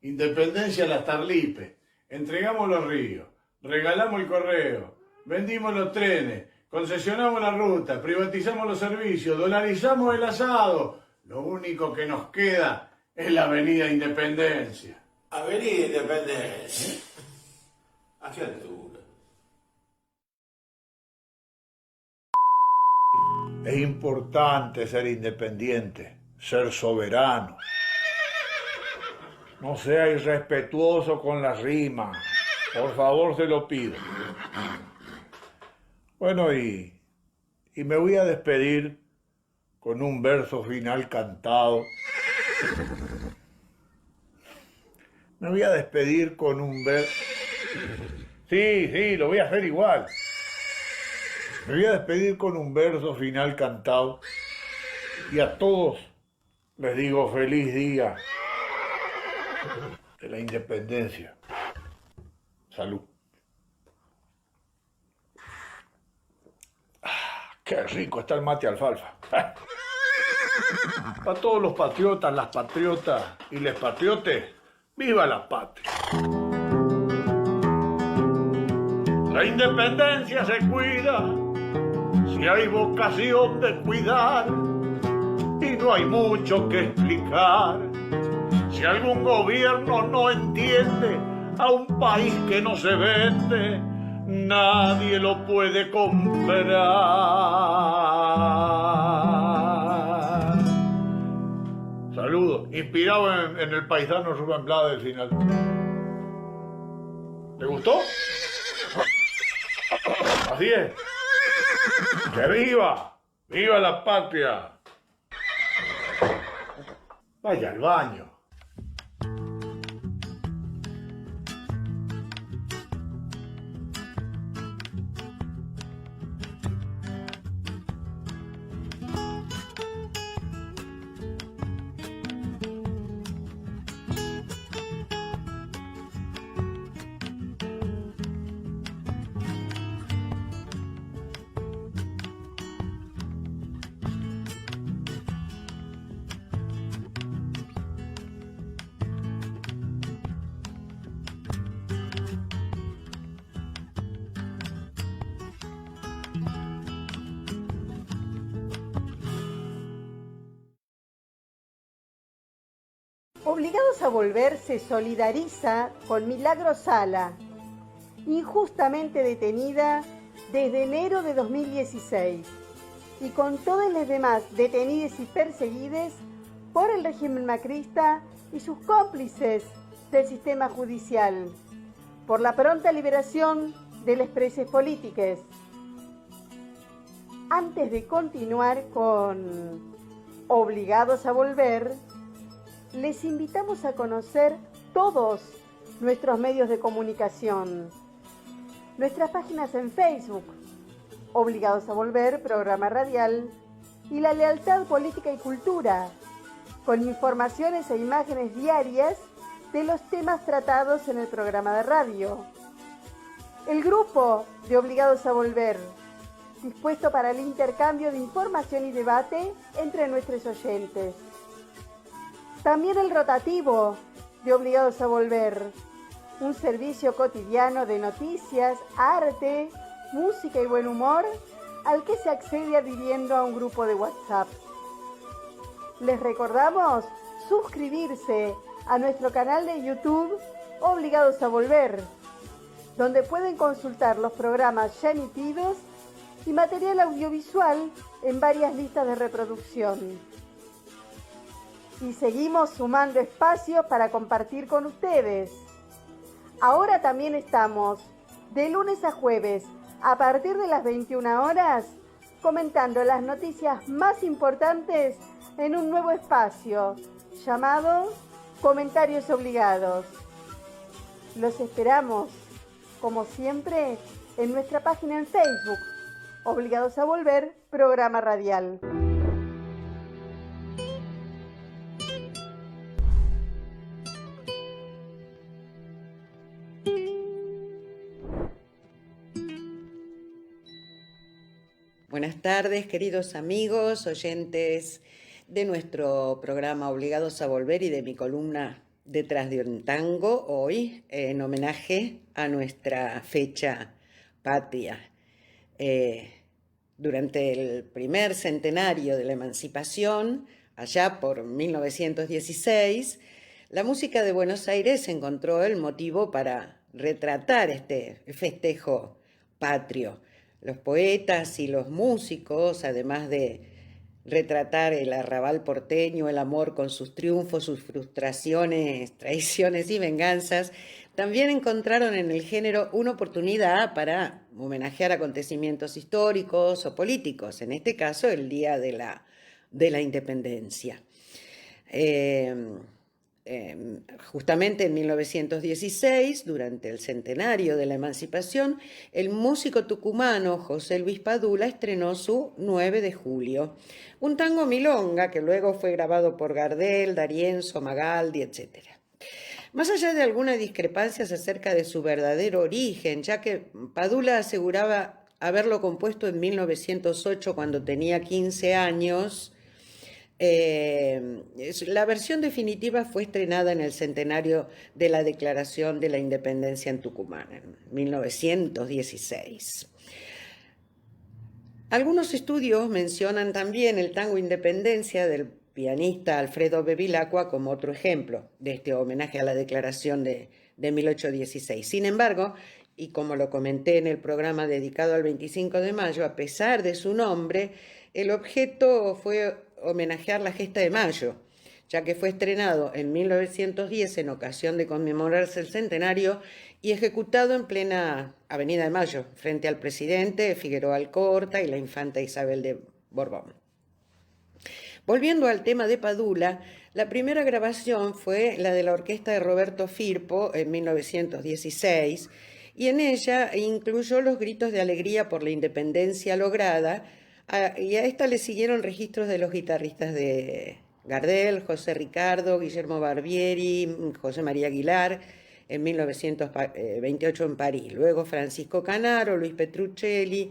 Speaker 6: Independencia a las Tarlipe. Entregamos los ríos. regalamos el correo, vendimos los trenes, concesionamos la ruta, privatizamos los servicios, dolarizamos el asado. Lo único que nos queda es la Avenida Independencia.
Speaker 7: Avenida Independencia. ¿A qué altura?
Speaker 6: Es importante ser independiente, ser soberano. No sea irrespetuoso con las rimas. Por favor, se lo pido. Bueno, y me voy a despedir con un verso final cantado. Me voy a despedir con un verso... Sí, lo voy a hacer igual. Me voy a despedir con un verso final cantado. Y a todos les digo feliz día de la independencia. Salud. Qué rico está el mate alfalfa. Para todos los patriotas, las patriotas y les patriotes, ¡viva la patria! La independencia se cuida si hay vocación de cuidar y no hay mucho que explicar. Si algún gobierno no entiende a un país que no se vende, nadie lo puede comprar. Saludos, inspirado en el paisano Rubén Blades del final. ¿Te gustó? Así es. ¡Que viva! ¡Viva la patria! Vaya al baño.
Speaker 2: Obligados a Volver se solidariza con Milagro Sala, injustamente detenida desde enero de 2016, y con todos los demás detenidos y perseguidos por el régimen macrista y sus cómplices del sistema judicial, por la pronta liberación de los presos políticos. Antes de continuar con Obligados a Volver, les invitamos a conocer todos nuestros medios de comunicación. Nuestras páginas en Facebook, Obligados a Volver, programa radial, y La Lealtad Política y Cultura, con informaciones e imágenes diarias de los temas tratados en el programa de radio. El grupo de Obligados a Volver, dispuesto para el intercambio de información y debate entre nuestros oyentes. También el rotativo de Obligados a Volver, un servicio cotidiano de noticias, arte, música y buen humor al que se accede adhiriendo a un grupo de WhatsApp. Les recordamos suscribirse a nuestro canal de YouTube Obligados a Volver, donde pueden consultar los programas ya emitidos y material audiovisual en varias listas de reproducción. Y seguimos sumando espacios para compartir con ustedes. Ahora también estamos de lunes a jueves a partir de las 21 horas comentando las noticias más importantes en un nuevo espacio llamado Comentarios Obligados. Los esperamos, como siempre, en nuestra página en Facebook, Obligados a Volver, programa radial.
Speaker 8: Buenas tardes, queridos amigos, oyentes de nuestro programa Obligados a Volver y de mi columna Detrás de un Tango, hoy en homenaje a nuestra fecha patria. Durante el primer centenario de la emancipación, allá por 1916, la música de Buenos Aires encontró el motivo para retratar este festejo patrio. Los poetas y los músicos, además de retratar el arrabal porteño, el amor con sus triunfos, sus frustraciones, traiciones y venganzas, también encontraron en el género una oportunidad para homenajear acontecimientos históricos o políticos, en este caso el Día de la Independencia. Justamente en 1916, durante el centenario de la emancipación, el músico tucumano José Luis Padula estrenó su 9 de julio, un tango milonga que luego fue grabado por Gardel, D'Arienzo, Magaldi, etc. Más allá de algunas discrepancias acerca de su verdadero origen, ya que Padula aseguraba haberlo compuesto en 1908 cuando tenía 15 años, la versión definitiva fue estrenada en el centenario de la Declaración de la Independencia en Tucumán, en 1916. Algunos estudios mencionan también el tango Independencia del pianista Alfredo Bevilacqua como otro ejemplo de este homenaje a la Declaración de 1816. Sin embargo, y como lo comenté en el programa dedicado al 25 de mayo, a pesar de su nombre, el objeto fue homenajear la Gesta de Mayo, ya que fue estrenado en 1910 en ocasión de conmemorarse el centenario y ejecutado en plena Avenida de Mayo, frente al presidente Figueroa Alcorta y la infanta Isabel de Borbón. Volviendo al tema de Padula, la primera grabación fue la de la orquesta de Roberto Firpo en 1916, y en ella incluyó los gritos de alegría por la independencia lograda, y a esta le siguieron registros de los guitarristas de Gardel, José Ricardo, Guillermo Barbieri, José María Aguilar, en 1928 en París. Luego Francisco Canaro, Luis Petruccelli,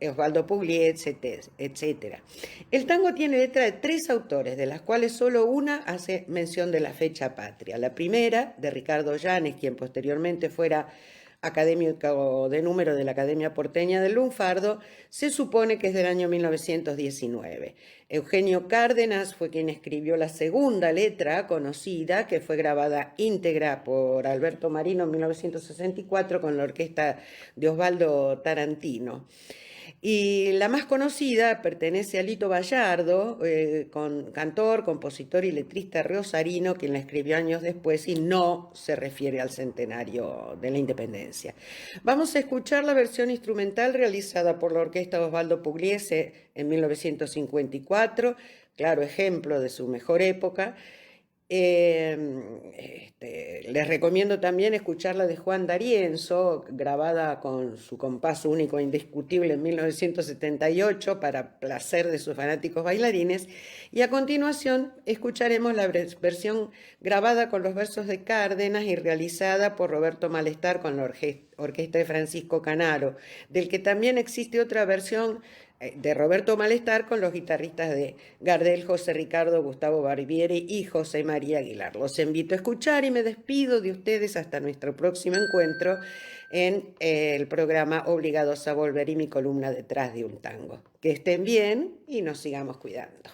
Speaker 8: Osvaldo Pugliese, etc. El tango tiene letra de 3 autores, de las cuales solo una hace mención de la fecha patria. La primera, de Ricardo Llanes, quien posteriormente fuera académico de número de la Academia Porteña del Lunfardo, se supone que es del año 1919. Eugenio Cárdenas fue quien escribió la segunda letra conocida, que fue grabada íntegra por Alberto Marino en 1964 con la orquesta de Osvaldo Tarantino. Y la más conocida pertenece a Lito Bayardo, cantor, compositor y letrista rosarino, quien la escribió años después y no se refiere al centenario de la Independencia. Vamos a escuchar la versión instrumental realizada por la orquesta Osvaldo Pugliese en 1954, claro ejemplo de su mejor época. Les recomiendo también escuchar la de Juan D'Arienzo, grabada con su compás único e indiscutible en 1978 para placer de sus fanáticos bailarines, y a continuación escucharemos la versión grabada con los versos de Cárdenas y realizada por Roberto Malestar con la orquesta de Francisco Canaro, del que también existe otra versión de Roberto Malestar con los guitarristas de Gardel, José Ricardo, Gustavo Barbieri y José María Aguilar. Los invito a escuchar y me despido de ustedes hasta nuestro próximo encuentro en el programa Obligados a Volver y mi columna Detrás de un Tango. Que estén bien y nos sigamos cuidando.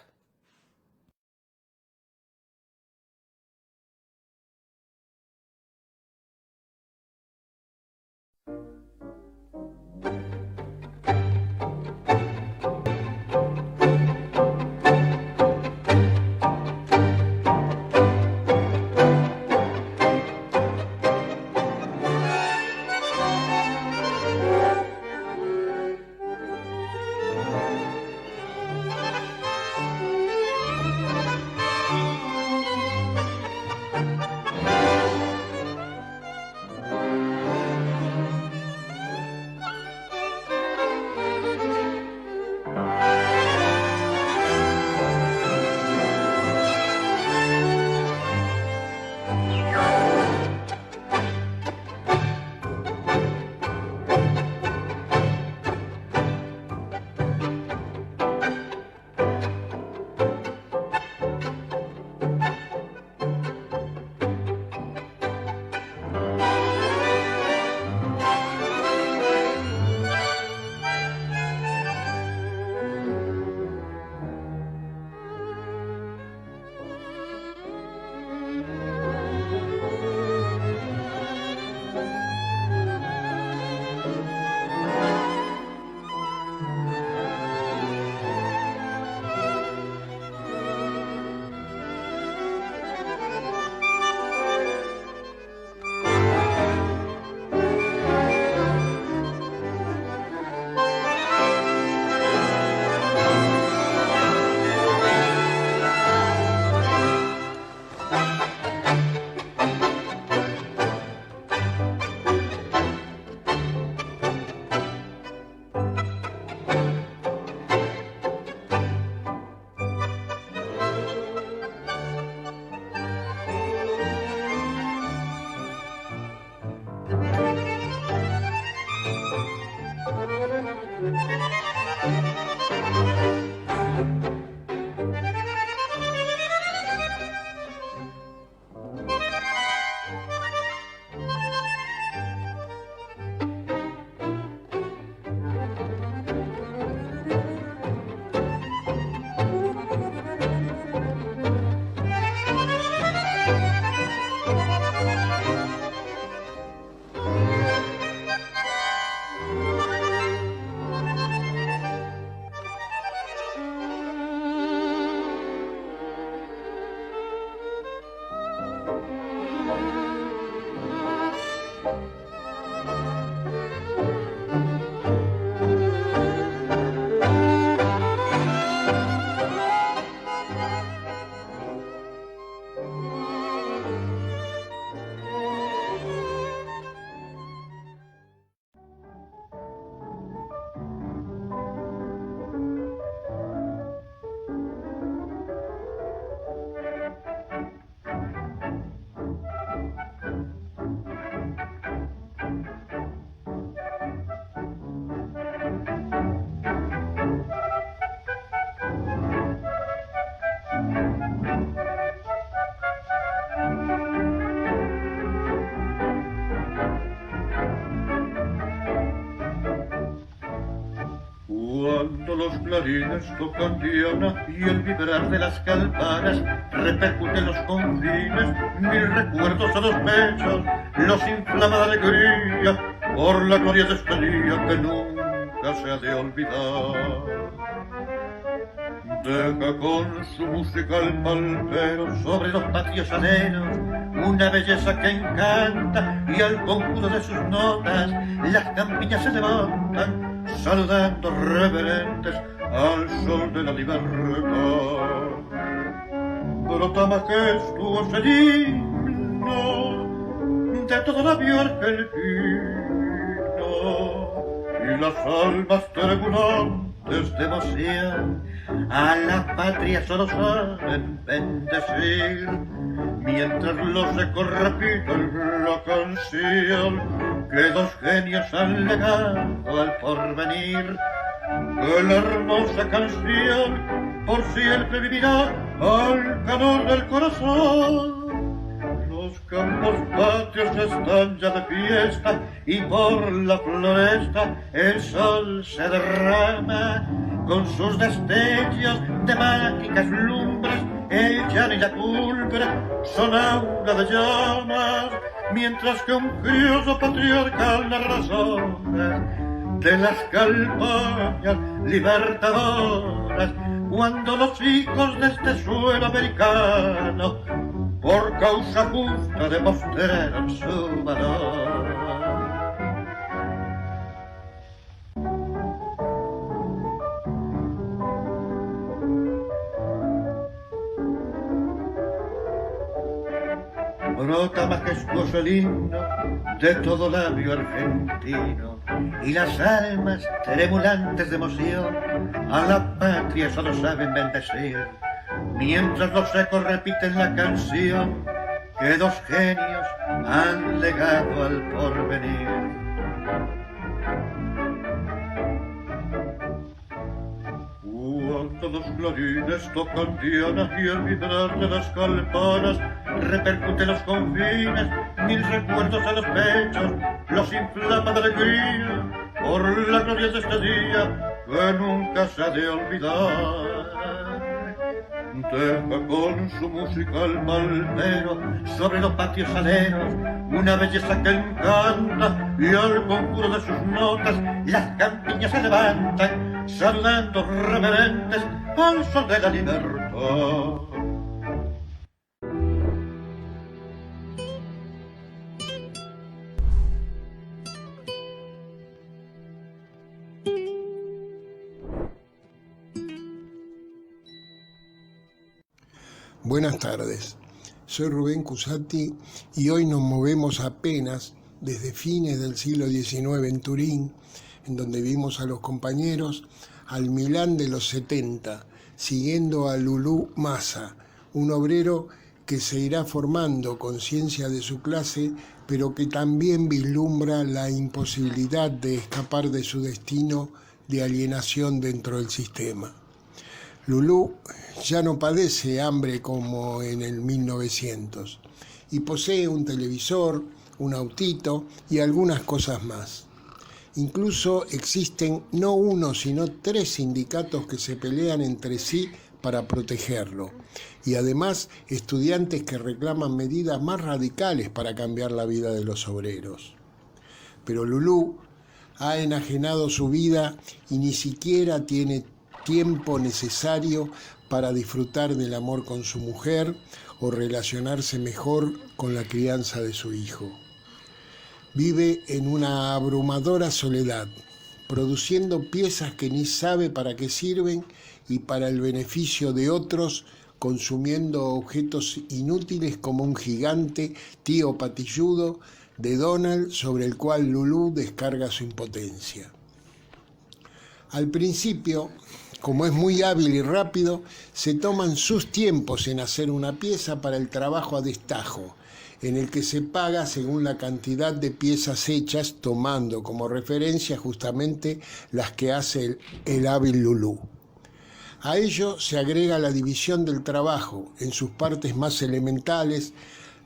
Speaker 6: clarines tocan diana y el vibrar de las campanas repercute en los confines, mil recuerdos a los pechos los inflama de alegría por la gloria de este día que nunca se ha de olvidar. Deja con su música el palpero sobre los patios aleros una belleza que encanta, y al conjuro de sus notas las campiñas se levantan saludando reverentes al sol de la libertad. Brota majestuoso el himno de todo labio argentino, y las almas tribulantes de emoción a la patria solo saben bendecir, mientras los ecos repiten la canción que dos genios han legado al porvenir. Que la hermosa canción por siempre vivirá al calor del corazón. Los campos patrios están ya de fiesta y por la floresta el sol se derrama con sus destellos de mágicas lumbres. El llano y la cumbre son aura de llamas, mientras que un crioso patriarcal las razones de las campañas libertadoras, cuando los hijos de este suelo americano por causa justa demostraron su valor. Brota majestuoso el himno de todo labio argentino, y las almas tremulantes de emoción a la patria solo saben bendecir, mientras los ecos repiten la canción que dos genios han legado al porvenir. Cuando los clarines tocan diana y el vibrar de las campanas repercute en los confines, mil recuerdos a los pechos los inflama de alegría por la gloria de este día que nunca se ha de olvidar. Deja con su música el palmero sobre los patios aleros una belleza que encanta, y al conjuro de sus notas las campiñas se levantan saludando reverentes al sol de la libertad.
Speaker 9: Buenas tardes, soy Rubén Cusati y hoy nos movemos apenas desde fines del siglo XIX en Turín, en donde vimos a los compañeros, al Milán de los 70, siguiendo a Lulú Massa, un obrero que se irá formando conciencia de su clase, pero que también vislumbra la imposibilidad de escapar de su destino de alienación dentro del sistema. Lulú ya no padece hambre como en el 1900 y posee un televisor, un autito y algunas cosas más. Incluso existen no uno sino 3 sindicatos que se pelean entre sí para protegerlo, y además estudiantes que reclaman medidas más radicales para cambiar la vida de los obreros. Pero Lulú ha enajenado su vida y ni siquiera tiene tiempo necesario para disfrutar del amor con su mujer o relacionarse mejor con la crianza de su hijo. Vive en una abrumadora soledad, produciendo piezas que ni sabe para qué sirven y para el beneficio de otros, consumiendo objetos inútiles como un gigante tío patilludo de Donald sobre el cual Lulú descarga su impotencia. Al principio, como es muy hábil y rápido, se toman sus tiempos en hacer una pieza para el trabajo a destajo, en el que se paga según la cantidad de piezas hechas, tomando como referencia justamente las que hace el hábil Lulú. A ello se agrega la división del trabajo en sus partes más elementales,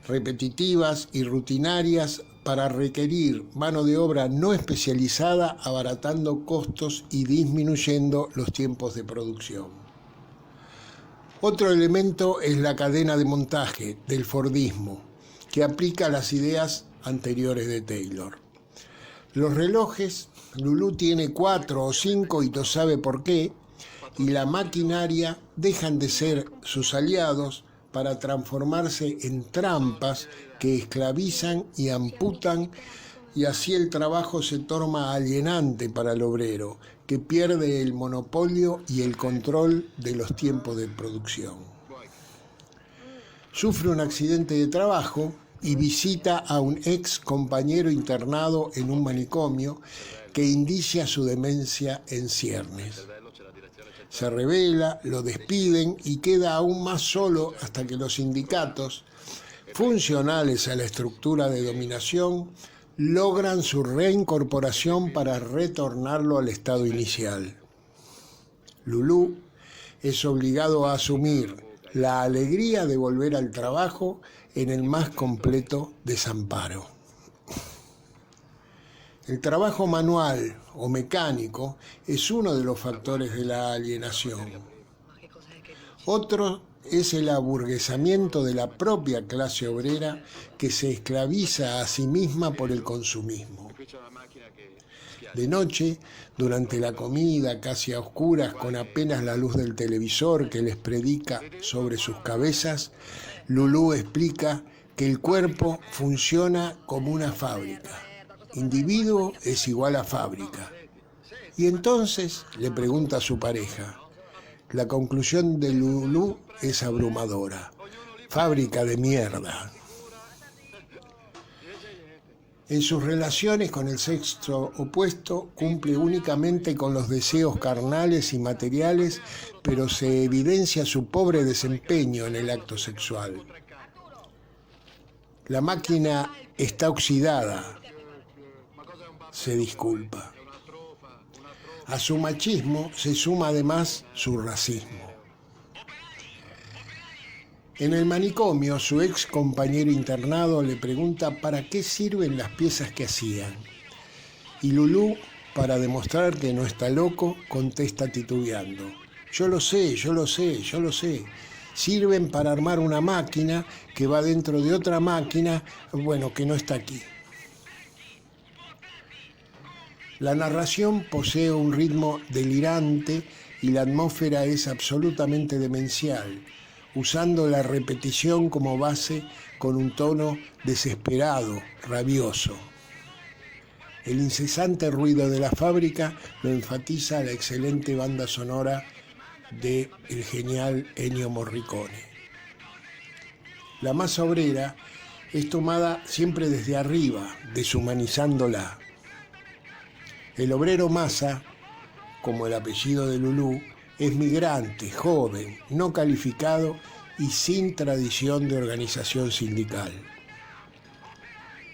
Speaker 9: repetitivas y rutinarias para requerir mano de obra no especializada, abaratando costos y disminuyendo los tiempos de producción. Otro elemento es la cadena de montaje del Fordismo, que aplica las ideas anteriores de Taylor. Los relojes, Lulú tiene 4 o 5 y no sabe por qué, y la maquinaria dejan de ser sus aliados para transformarse en trampas que esclavizan y amputan, y así el trabajo se torna alienante para el obrero, que pierde el monopolio y el control de los tiempos de producción. Sufre un accidente de trabajo y visita a un ex compañero internado en un manicomio que indicia su demencia en ciernes. Se rebela, lo despiden y queda aún más solo hasta que los sindicatos, funcionales a la estructura de dominación, logran su reincorporación para retornarlo al estado inicial. Lulú es obligado a asumir la alegría de volver al trabajo en el más completo desamparo. El trabajo manual o mecánico es uno de los factores de la alienación. Otro es el aburguesamiento de la propia clase obrera, que se esclaviza a sí misma por el consumismo. De noche, durante la comida, casi a oscuras, con apenas la luz del televisor que les predica sobre sus cabezas, Lulú explica que el cuerpo funciona como una fábrica. Individuo es igual a fábrica. Y entonces le pregunta a su pareja. La conclusión de Lulú es abrumadora. Fábrica de mierda. En sus relaciones con el sexo opuesto cumple únicamente con los deseos carnales y materiales, pero se evidencia su pobre desempeño en el acto sexual. La máquina está oxidada, se disculpa. A su machismo se suma además su racismo. En el manicomio, su ex compañero internado le pregunta para qué sirven las piezas que hacían. Y Lulú, para demostrar que no está loco, contesta titubeando. Yo lo sé. Sirven para armar una máquina que va dentro de otra máquina, bueno, que no está aquí. La narración posee un ritmo delirante y la atmósfera es absolutamente demencial, usando la repetición como base con un tono desesperado, rabioso. El incesante ruido de la fábrica lo enfatiza la excelente banda sonora del genial Ennio Morricone. La masa obrera es tomada siempre desde arriba, deshumanizándola. El obrero masa, como el apellido de Lulú, es migrante, joven, no calificado y sin tradición de organización sindical.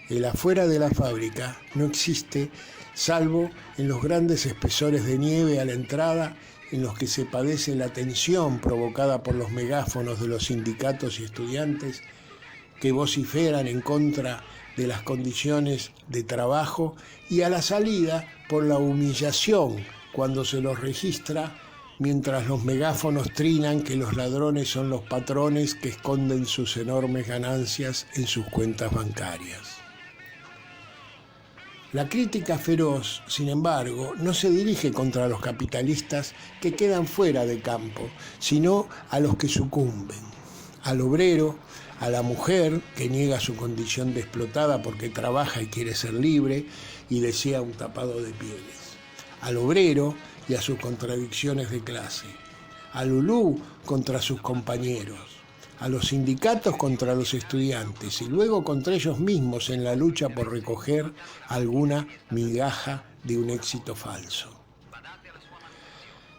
Speaker 9: El afuera de la fábrica no existe, salvo en los grandes espesores de nieve a la entrada, en los que se padece la tensión provocada por los megáfonos de los sindicatos y estudiantes que vociferan en contra de las condiciones de trabajo, y a la salida por la humillación cuando se los registra, mientras los megáfonos trinan que los ladrones son los patrones que esconden sus enormes ganancias en sus cuentas bancarias. La crítica feroz, sin embargo, no se dirige contra los capitalistas que quedan fuera de campo, sino a los que sucumben, al obrero, a la mujer que niega su condición de explotada porque trabaja y quiere ser libre y desea un tapado de pieles, al obrero y a sus contradicciones de clase, a Lulú contra sus compañeros, a los sindicatos contra los estudiantes y luego contra ellos mismos en la lucha por recoger alguna migaja de un éxito falso.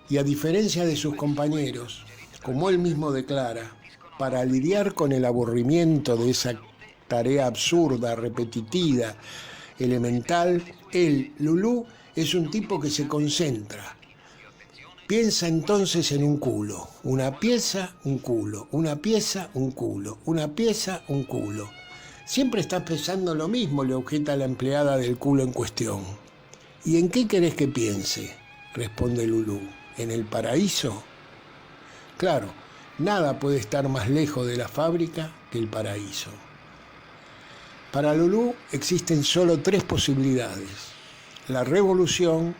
Speaker 9: Y a diferencia de sus compañeros, como él mismo declara, para lidiar con el aburrimiento de esa tarea absurda, repetitiva, elemental, él, Lulú, es un tipo que se concentra. Piensa entonces en un culo, una pieza, un culo, una pieza, un culo, una pieza, un culo. Siempre estás pensando lo mismo, le objeta la empleada del culo en cuestión. ¿Y en qué querés que piense?, responde Lulú. ¿En el paraíso? Claro, nada puede estar más lejos de la fábrica que el paraíso. Para Lulú existen solo 3 posibilidades: la revolución,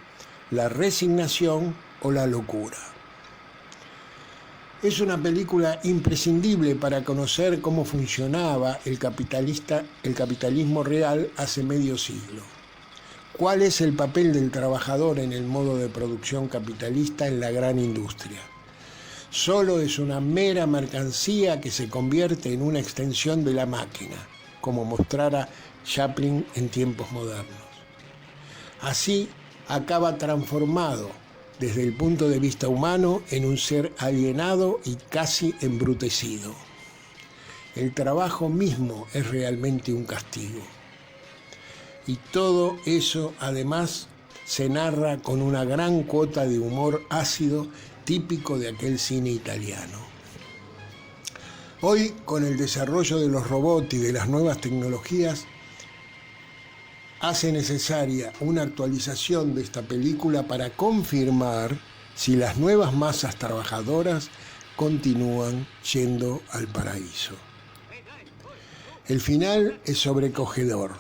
Speaker 9: la resignación o la locura. Es una película imprescindible para conocer cómo funcionaba el capitalismo real hace medio siglo. ¿Cuál es el papel del trabajador en el modo de producción capitalista en la gran industria? Solo es una mera mercancía que se convierte en una extensión de la máquina, como mostrara Chaplin en tiempos modernos. Así acaba transformado desde el punto de vista humano en un ser alienado y casi embrutecido. El trabajo mismo es realmente un castigo. Y todo eso además se narra con una gran cuota de humor ácido típico de aquel cine italiano. Hoy, con el desarrollo de los robots y de las nuevas tecnologías, hace necesaria una actualización de esta película para confirmar si las nuevas masas trabajadoras continúan yendo al paraíso. El final es sobrecogedor.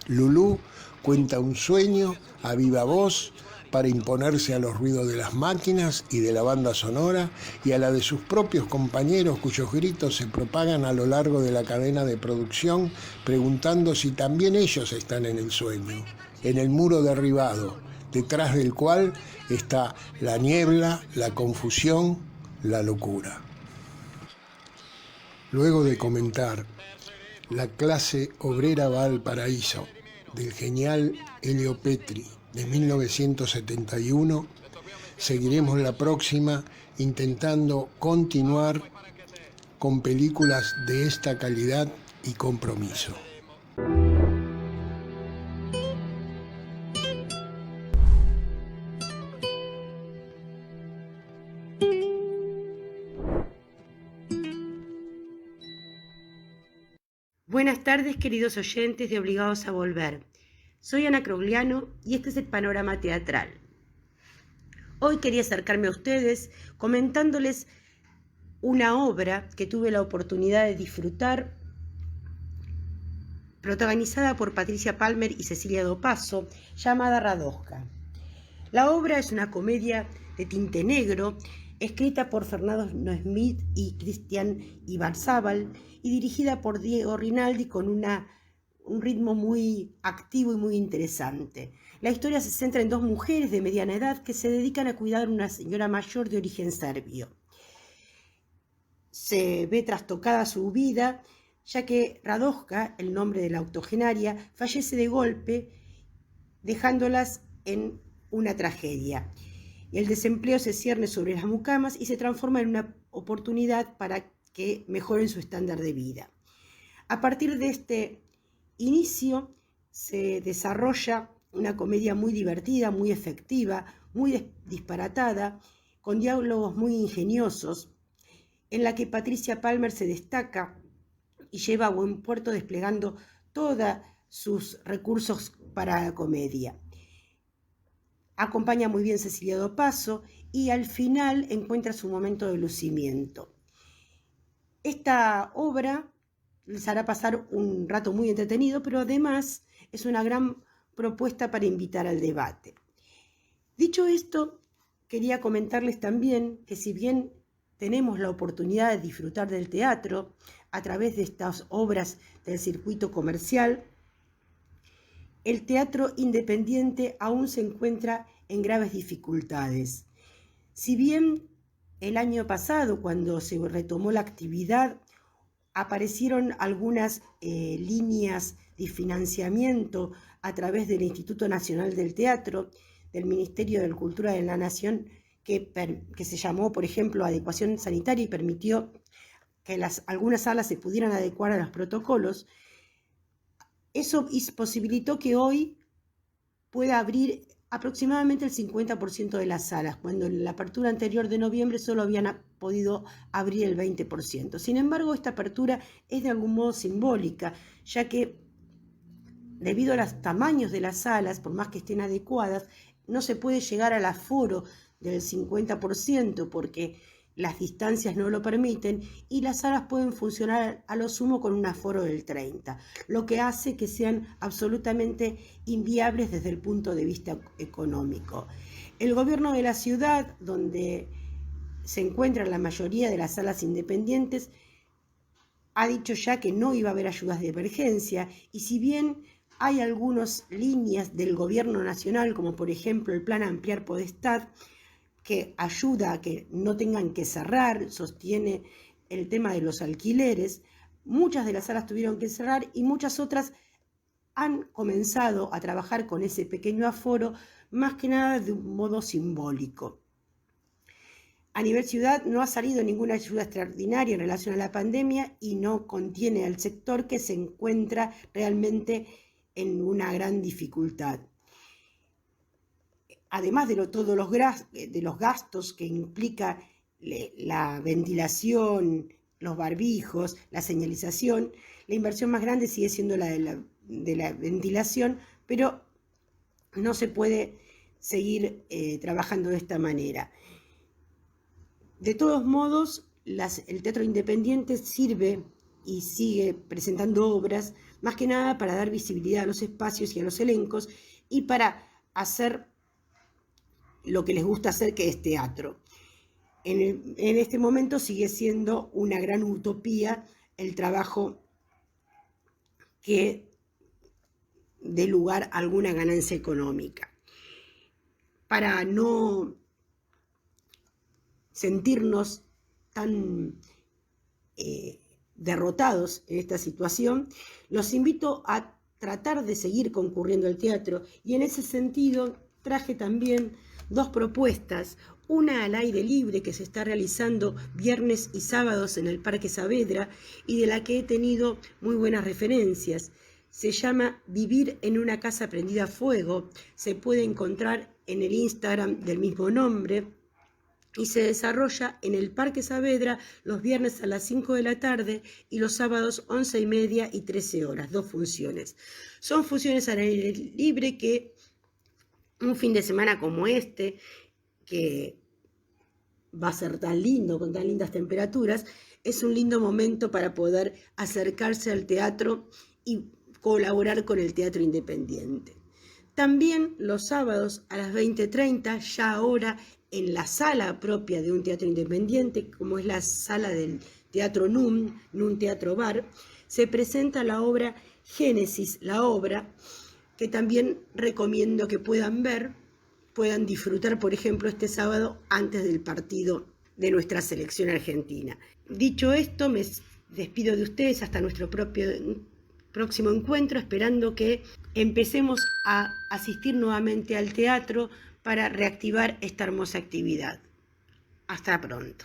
Speaker 9: Lulú cuenta un sueño a viva voz para imponerse a los ruidos de las máquinas y de la banda sonora y a la de sus propios compañeros cuyos gritos se propagan a lo largo de la cadena de producción, preguntando si también ellos están en el sueño, en el muro derribado, detrás del cual está la niebla, la confusión, la locura. Luego de comentar La clase obrera va al paraíso, del genial Elio Petri, de 1971, seguiremos la próxima intentando continuar con películas de esta calidad y compromiso.
Speaker 10: Buenas tardes, queridos oyentes de Obligados a Volver. Soy Ana Crogliano y este es el panorama teatral. Hoy quería acercarme a ustedes comentándoles una obra que tuve la oportunidad de disfrutar, protagonizada por Patricia Palmer y Cecilia Dopazo, llamada Radosca. La obra es una comedia de tinte negro, escrita por Fernando Smith y Cristian Ibarzábal y dirigida por Diego Rinaldi con un ritmo muy activo y muy interesante. La historia se centra en 2 mujeres de mediana edad que se dedican a cuidar a una señora mayor de origen serbio. Se ve trastocada su vida, ya que Radosca, el nombre de la octogenaria, fallece de golpe, dejándolas en una tragedia. El desempleo se cierne sobre las mucamas y se transforma en una oportunidad para que mejoren su estándar de vida. A partir de este inicio se desarrolla una comedia muy divertida, muy efectiva, muy disparatada, con diálogos muy ingeniosos, en la que Patricia Palmer se destaca y lleva a buen puerto desplegando todos sus recursos para la comedia. Acompaña muy bien Cecilia Dopazo y al final encuentra su momento de lucimiento. Esta obra les hará pasar un rato muy entretenido, pero además es una gran propuesta para invitar al debate. Dicho esto, quería comentarles también que si bien tenemos la oportunidad de disfrutar del teatro a través de estas obras del circuito comercial, el teatro independiente aún se encuentra en graves dificultades. Si bien el año pasado, cuando se retomó la actividad, aparecieron algunas líneas de financiamiento a través del Instituto Nacional del Teatro, del Ministerio de Cultura de la Nación, que se llamó, por ejemplo, adecuación sanitaria y permitió que algunas salas se pudieran adecuar a los protocolos. Eso posibilitó que hoy pueda abrir aproximadamente el 50% de las salas, cuando en la apertura anterior de noviembre solo habían podido abrir el 20%. Sin embargo, esta apertura es de algún modo simbólica, ya que debido a los tamaños de las salas, por más que estén adecuadas, no se puede llegar al aforo del 50% porque las distancias no lo permiten y las salas pueden funcionar a lo sumo con un aforo del 30%, lo que hace que sean absolutamente inviables desde el punto de vista económico. El gobierno de la ciudad, donde se encuentran la mayoría de las salas independientes, ha dicho ya que no iba a haber ayudas de emergencia y si bien hay algunas líneas del gobierno nacional, como por ejemplo el plan Ampliar Podestad, que ayuda a que no tengan que cerrar, sostiene el tema de los alquileres, muchas de las salas tuvieron que cerrar y muchas otras han comenzado a trabajar con ese pequeño aforo, más que nada de un modo simbólico. A nivel ciudad no ha salido ninguna ayuda extraordinaria en relación a la pandemia y no contiene al sector que se encuentra realmente en una gran dificultad. Además de todos los gastos que implica la ventilación, los barbijos, la señalización, la inversión más grande sigue siendo la de la ventilación, pero no se puede seguir trabajando de esta manera. De todos modos, el Teatro Independiente sirve y sigue presentando obras, más que nada para dar visibilidad a los espacios y a los elencos y para hacer lo que les gusta hacer, que es teatro. En este momento sigue siendo una gran utopía el trabajo que dé lugar a alguna ganancia económica. Para no sentirnos tan derrotados en esta situación, los invito a tratar de seguir concurriendo al teatro y en ese sentido traje también dos propuestas, una al aire libre que se está realizando viernes y sábados en el Parque Saavedra y de la que he tenido muy buenas referencias. Se llama Vivir en una casa prendida a fuego, se puede encontrar en el Instagram del mismo nombre y se desarrolla en el Parque Saavedra los viernes a las 5 de la tarde y los sábados 11:30 y 13 horas, 2 funciones. Son funciones al aire libre que un fin de semana como este, que va a ser tan lindo, con tan lindas temperaturas, es un lindo momento para poder acercarse al teatro y colaborar con el teatro independiente. También los sábados a las 20:30, ya ahora en la sala propia de un teatro independiente, como es la sala del Teatro NUM, NUM Teatro Bar, se presenta la obra Génesis, la obra, que también recomiendo que puedan ver, puedan disfrutar, por ejemplo, este sábado antes del partido de nuestra selección argentina. Dicho esto, me despido de ustedes hasta nuestro próximo encuentro, esperando que empecemos a asistir nuevamente al teatro para reactivar esta hermosa actividad. Hasta pronto.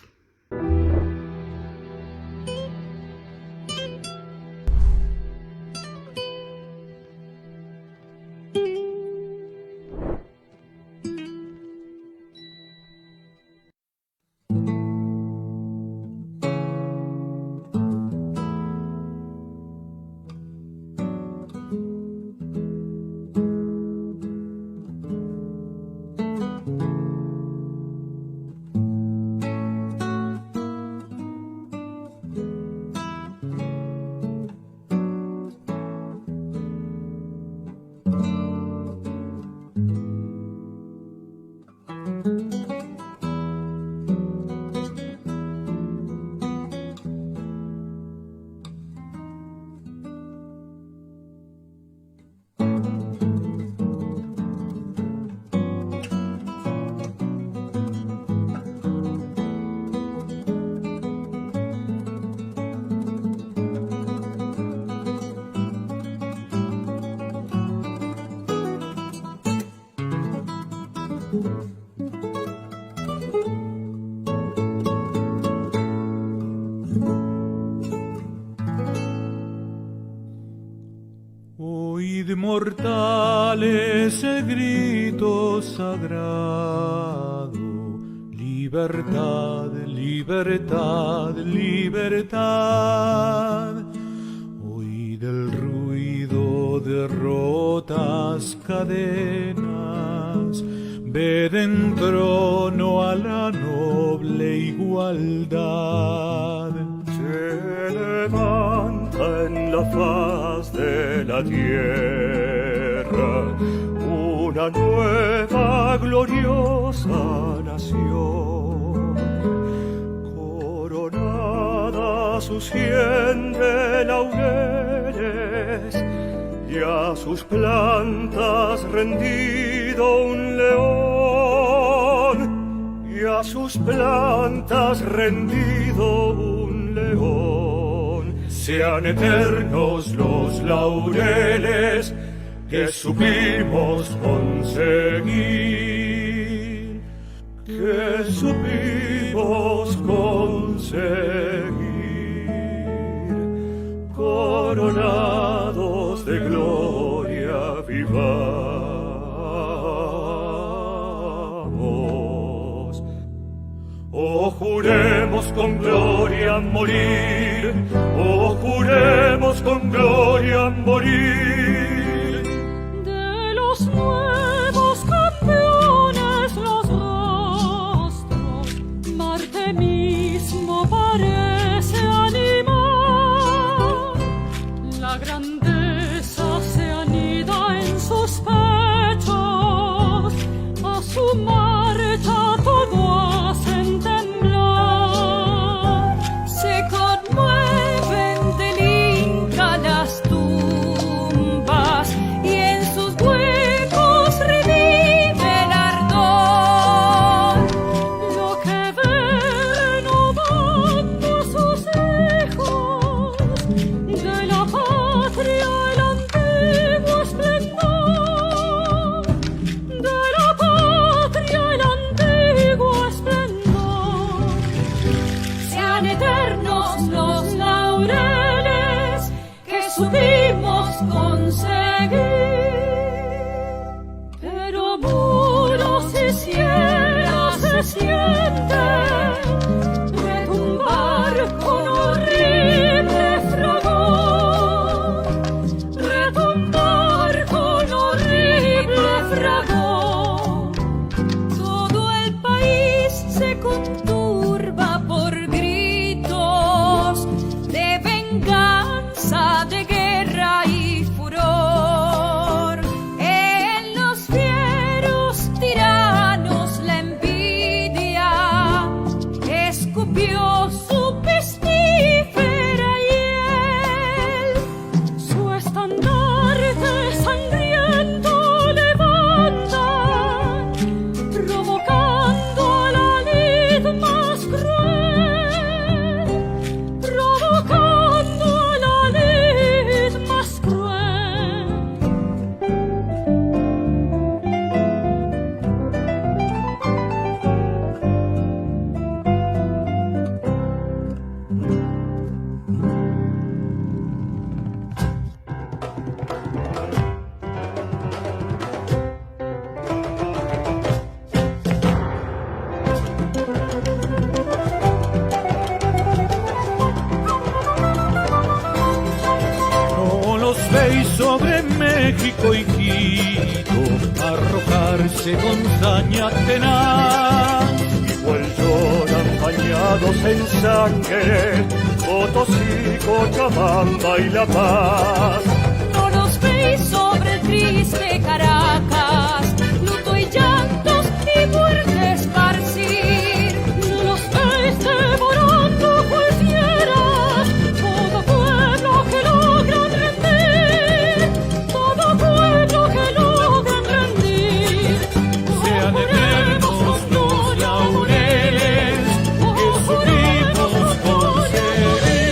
Speaker 11: Oíd mortales el grito sagrado, libertad, libertad. libertad, libertad. Oí del ruido de rotas cadenas, ved en trono a la noble igualdad.
Speaker 6: Se levanta en la faz de la tierra una nueva gloriosa nación, coronada a sus 100 de laureles, y a sus plantas rendido un león, y a sus plantas rendido un león. Sean eternos los laureles que supimos conseguir, que supimos conseguir, coronados de gloria vivamos. Oh, juremos con gloria morir, oh, juremos con gloria morir.
Speaker 12: Los nuevos campeones, los rostros, Marte mismo parece animar. La grandeza se anida en sus pechos, a su marcha todo hacen temblar. Se conmueven del Inca las tumbas, y en sus huecos revive el ardor. Lo que ven renovando sus hijos, de la patria el antiguo esplendor, de la patria el antiguo esplendor. Sean eternos los laureles que supimos conseguir. Pero muros y cielos se sienten retumbar con horrible fragor, retumbar con horrible fragor. Todo el país se conturba por gritos de venganza, de guerra y furor. En los fieros tiranos la envidia escupió su pestífera hiel. Su estandarte sangriento levantan, provocando a la lid más cruel, provocando a la lid más cruel.
Speaker 11: No los veis sobre México y Quito arrojarse con saña tenaz.
Speaker 6: Igual lloran bañados en sangre Potosí, Cochabamba y La Paz.
Speaker 12: No los veis sobre el triste Caracas, luto y llantos y muerte esparcir. No los veis devorando cualquiera todo pueblo que logran rendir, todo pueblo que logran rendir.
Speaker 11: Sean eternos los laureles que supimos conseguir.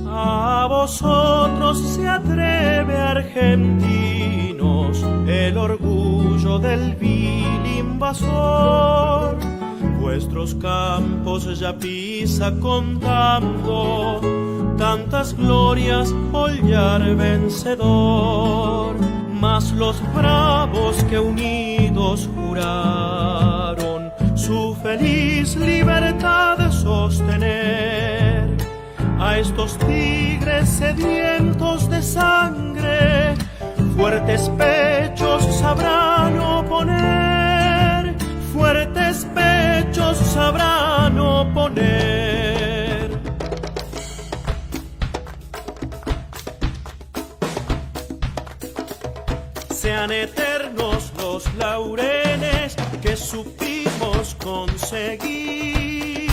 Speaker 11: A vosotros se atreve, argentinos, el orgullo del vil invasor. Vuestros campos ya pisa contando tantas glorias hollar vencedor, mas los bravos que unidos juraron su feliz libertad sostener, a estos tigres sedientos de sangre fuertes pechos sabrán oponer, fuertes pechos sabrán oponer. Sean eternos los laureles que supimos conseguir.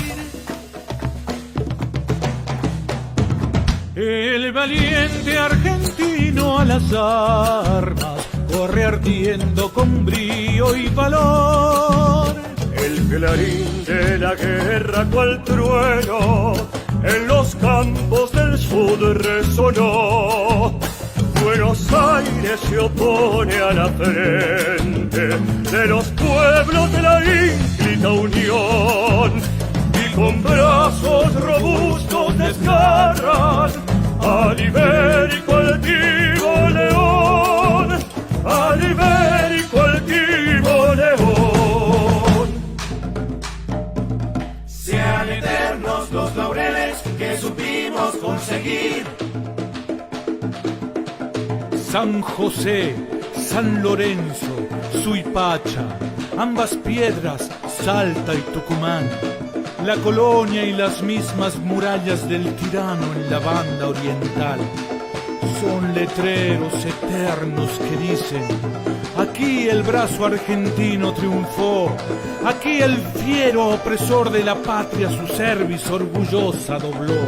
Speaker 11: El valiente argentino a las armas corre ardiendo con brío y valor.
Speaker 6: El clarín de la guerra cual trueno en los campos del sur resonó. Buenos Aires se opone a la frente de los pueblos de la ínclita unión, y con brazos robustos desgarran al ibérico altivo león, al ibérico altivo león.
Speaker 7: Sean eternos los laureles que supimos conseguir.
Speaker 11: San José, San Lorenzo, Suipacha, ambas piedras, Salta y Tucumán, la colonia y las mismas murallas del tirano en la banda oriental, son letreros eternos que dicen: aquí el brazo argentino triunfó, aquí el fiero opresor de la patria su cerviz orgullosa dobló.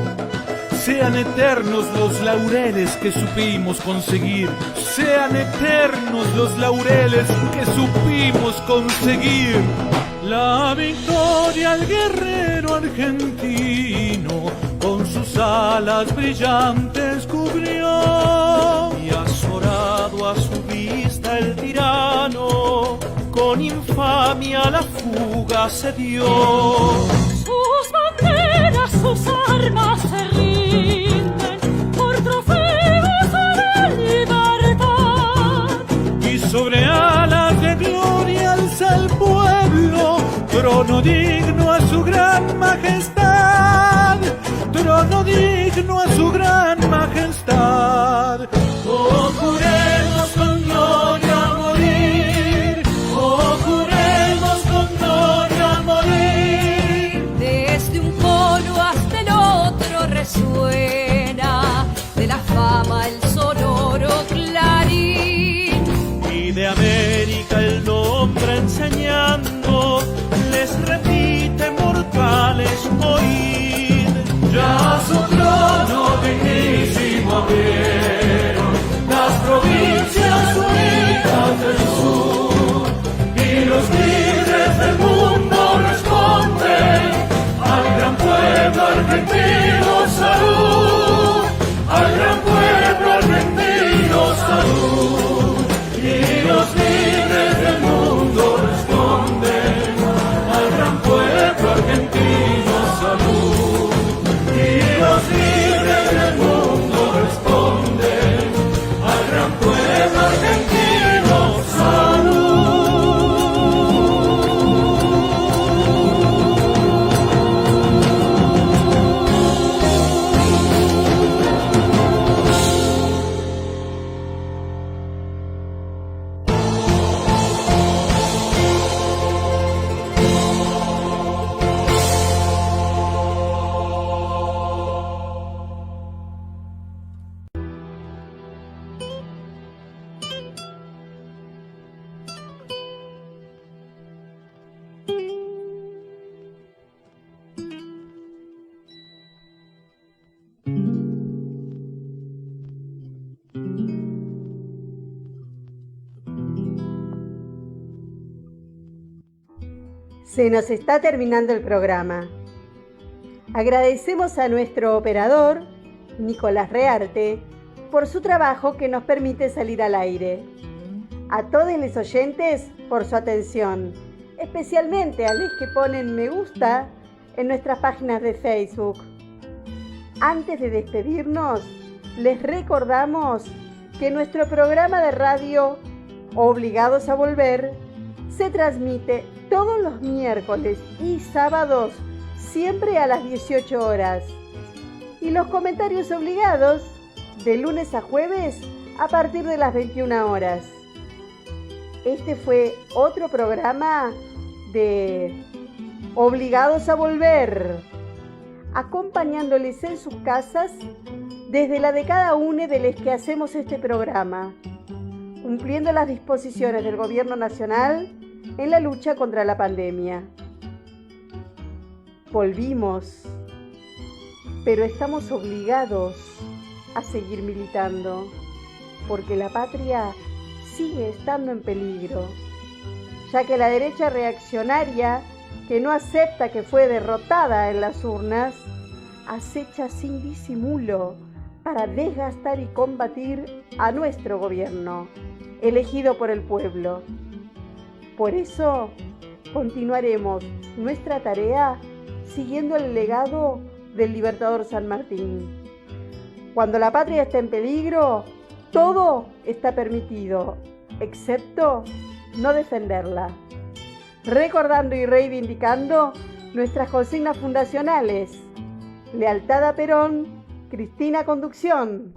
Speaker 11: Sean eternos los laureles que supimos conseguir, sean eternos los laureles que supimos conseguir. La victoria al guerrero argentino con sus alas brillantes cubrió, y azorado a su vista el tirano con infamia la fuga se dio.
Speaker 12: Sus banderas, sus armas se rinden por trofeos a la libertad.
Speaker 11: Y sobre alas de gloria alza el pueblo, trono digno a su gran majestad, trono digno a su gran majestad.
Speaker 12: Oh, juremos con gloria morir, oh, juremos con gloria morir. Desde un polo hasta el otro resuena de la fama el sonoro clarín.
Speaker 11: Y de América el nombre enseñando les repite mortales oíd.
Speaker 12: Ya su trono dignísimo abrieron las provincias unidas del sur, y los líderes del mundo responden al gran pueblo argentino salud, al gran pueblo argentino salud, y los líderes del mundo responden al gran pueblo argentino salud, y los líderes del mundo responden al gran pueblo argentino salud.
Speaker 2: Se nos está terminando el programa. Agradecemos a nuestro operador, Nicolás Rearte, por su trabajo que nos permite salir al aire. A todos los oyentes por su atención, especialmente a los que ponen me gusta en nuestras páginas de Facebook. Antes de despedirnos, les recordamos que nuestro programa de radio, Obligados a Volver, se transmite todos los miércoles y sábados, siempre a las 18 horas. Y los comentarios obligados, de lunes a jueves, a partir de las 21 horas. Este fue otro programa de Obligados a Volver, acompañándoles en sus casas desde la de cada uno de los que hacemos este programa, cumpliendo las disposiciones del Gobierno Nacional en la lucha contra la pandemia. Volvimos, pero estamos obligados a seguir militando, porque la patria sigue estando en peligro, ya que la derecha reaccionaria, que no acepta que fue derrotada en las urnas, acecha sin disimulo para desgastar y combatir a nuestro gobierno, elegido por el pueblo. Por eso, continuaremos nuestra tarea siguiendo el legado del Libertador San Martín. Cuando la patria está en peligro, todo está permitido, excepto no defenderla. Recordando y reivindicando nuestras consignas fundacionales: lealtad a Perón, Cristina Conducción.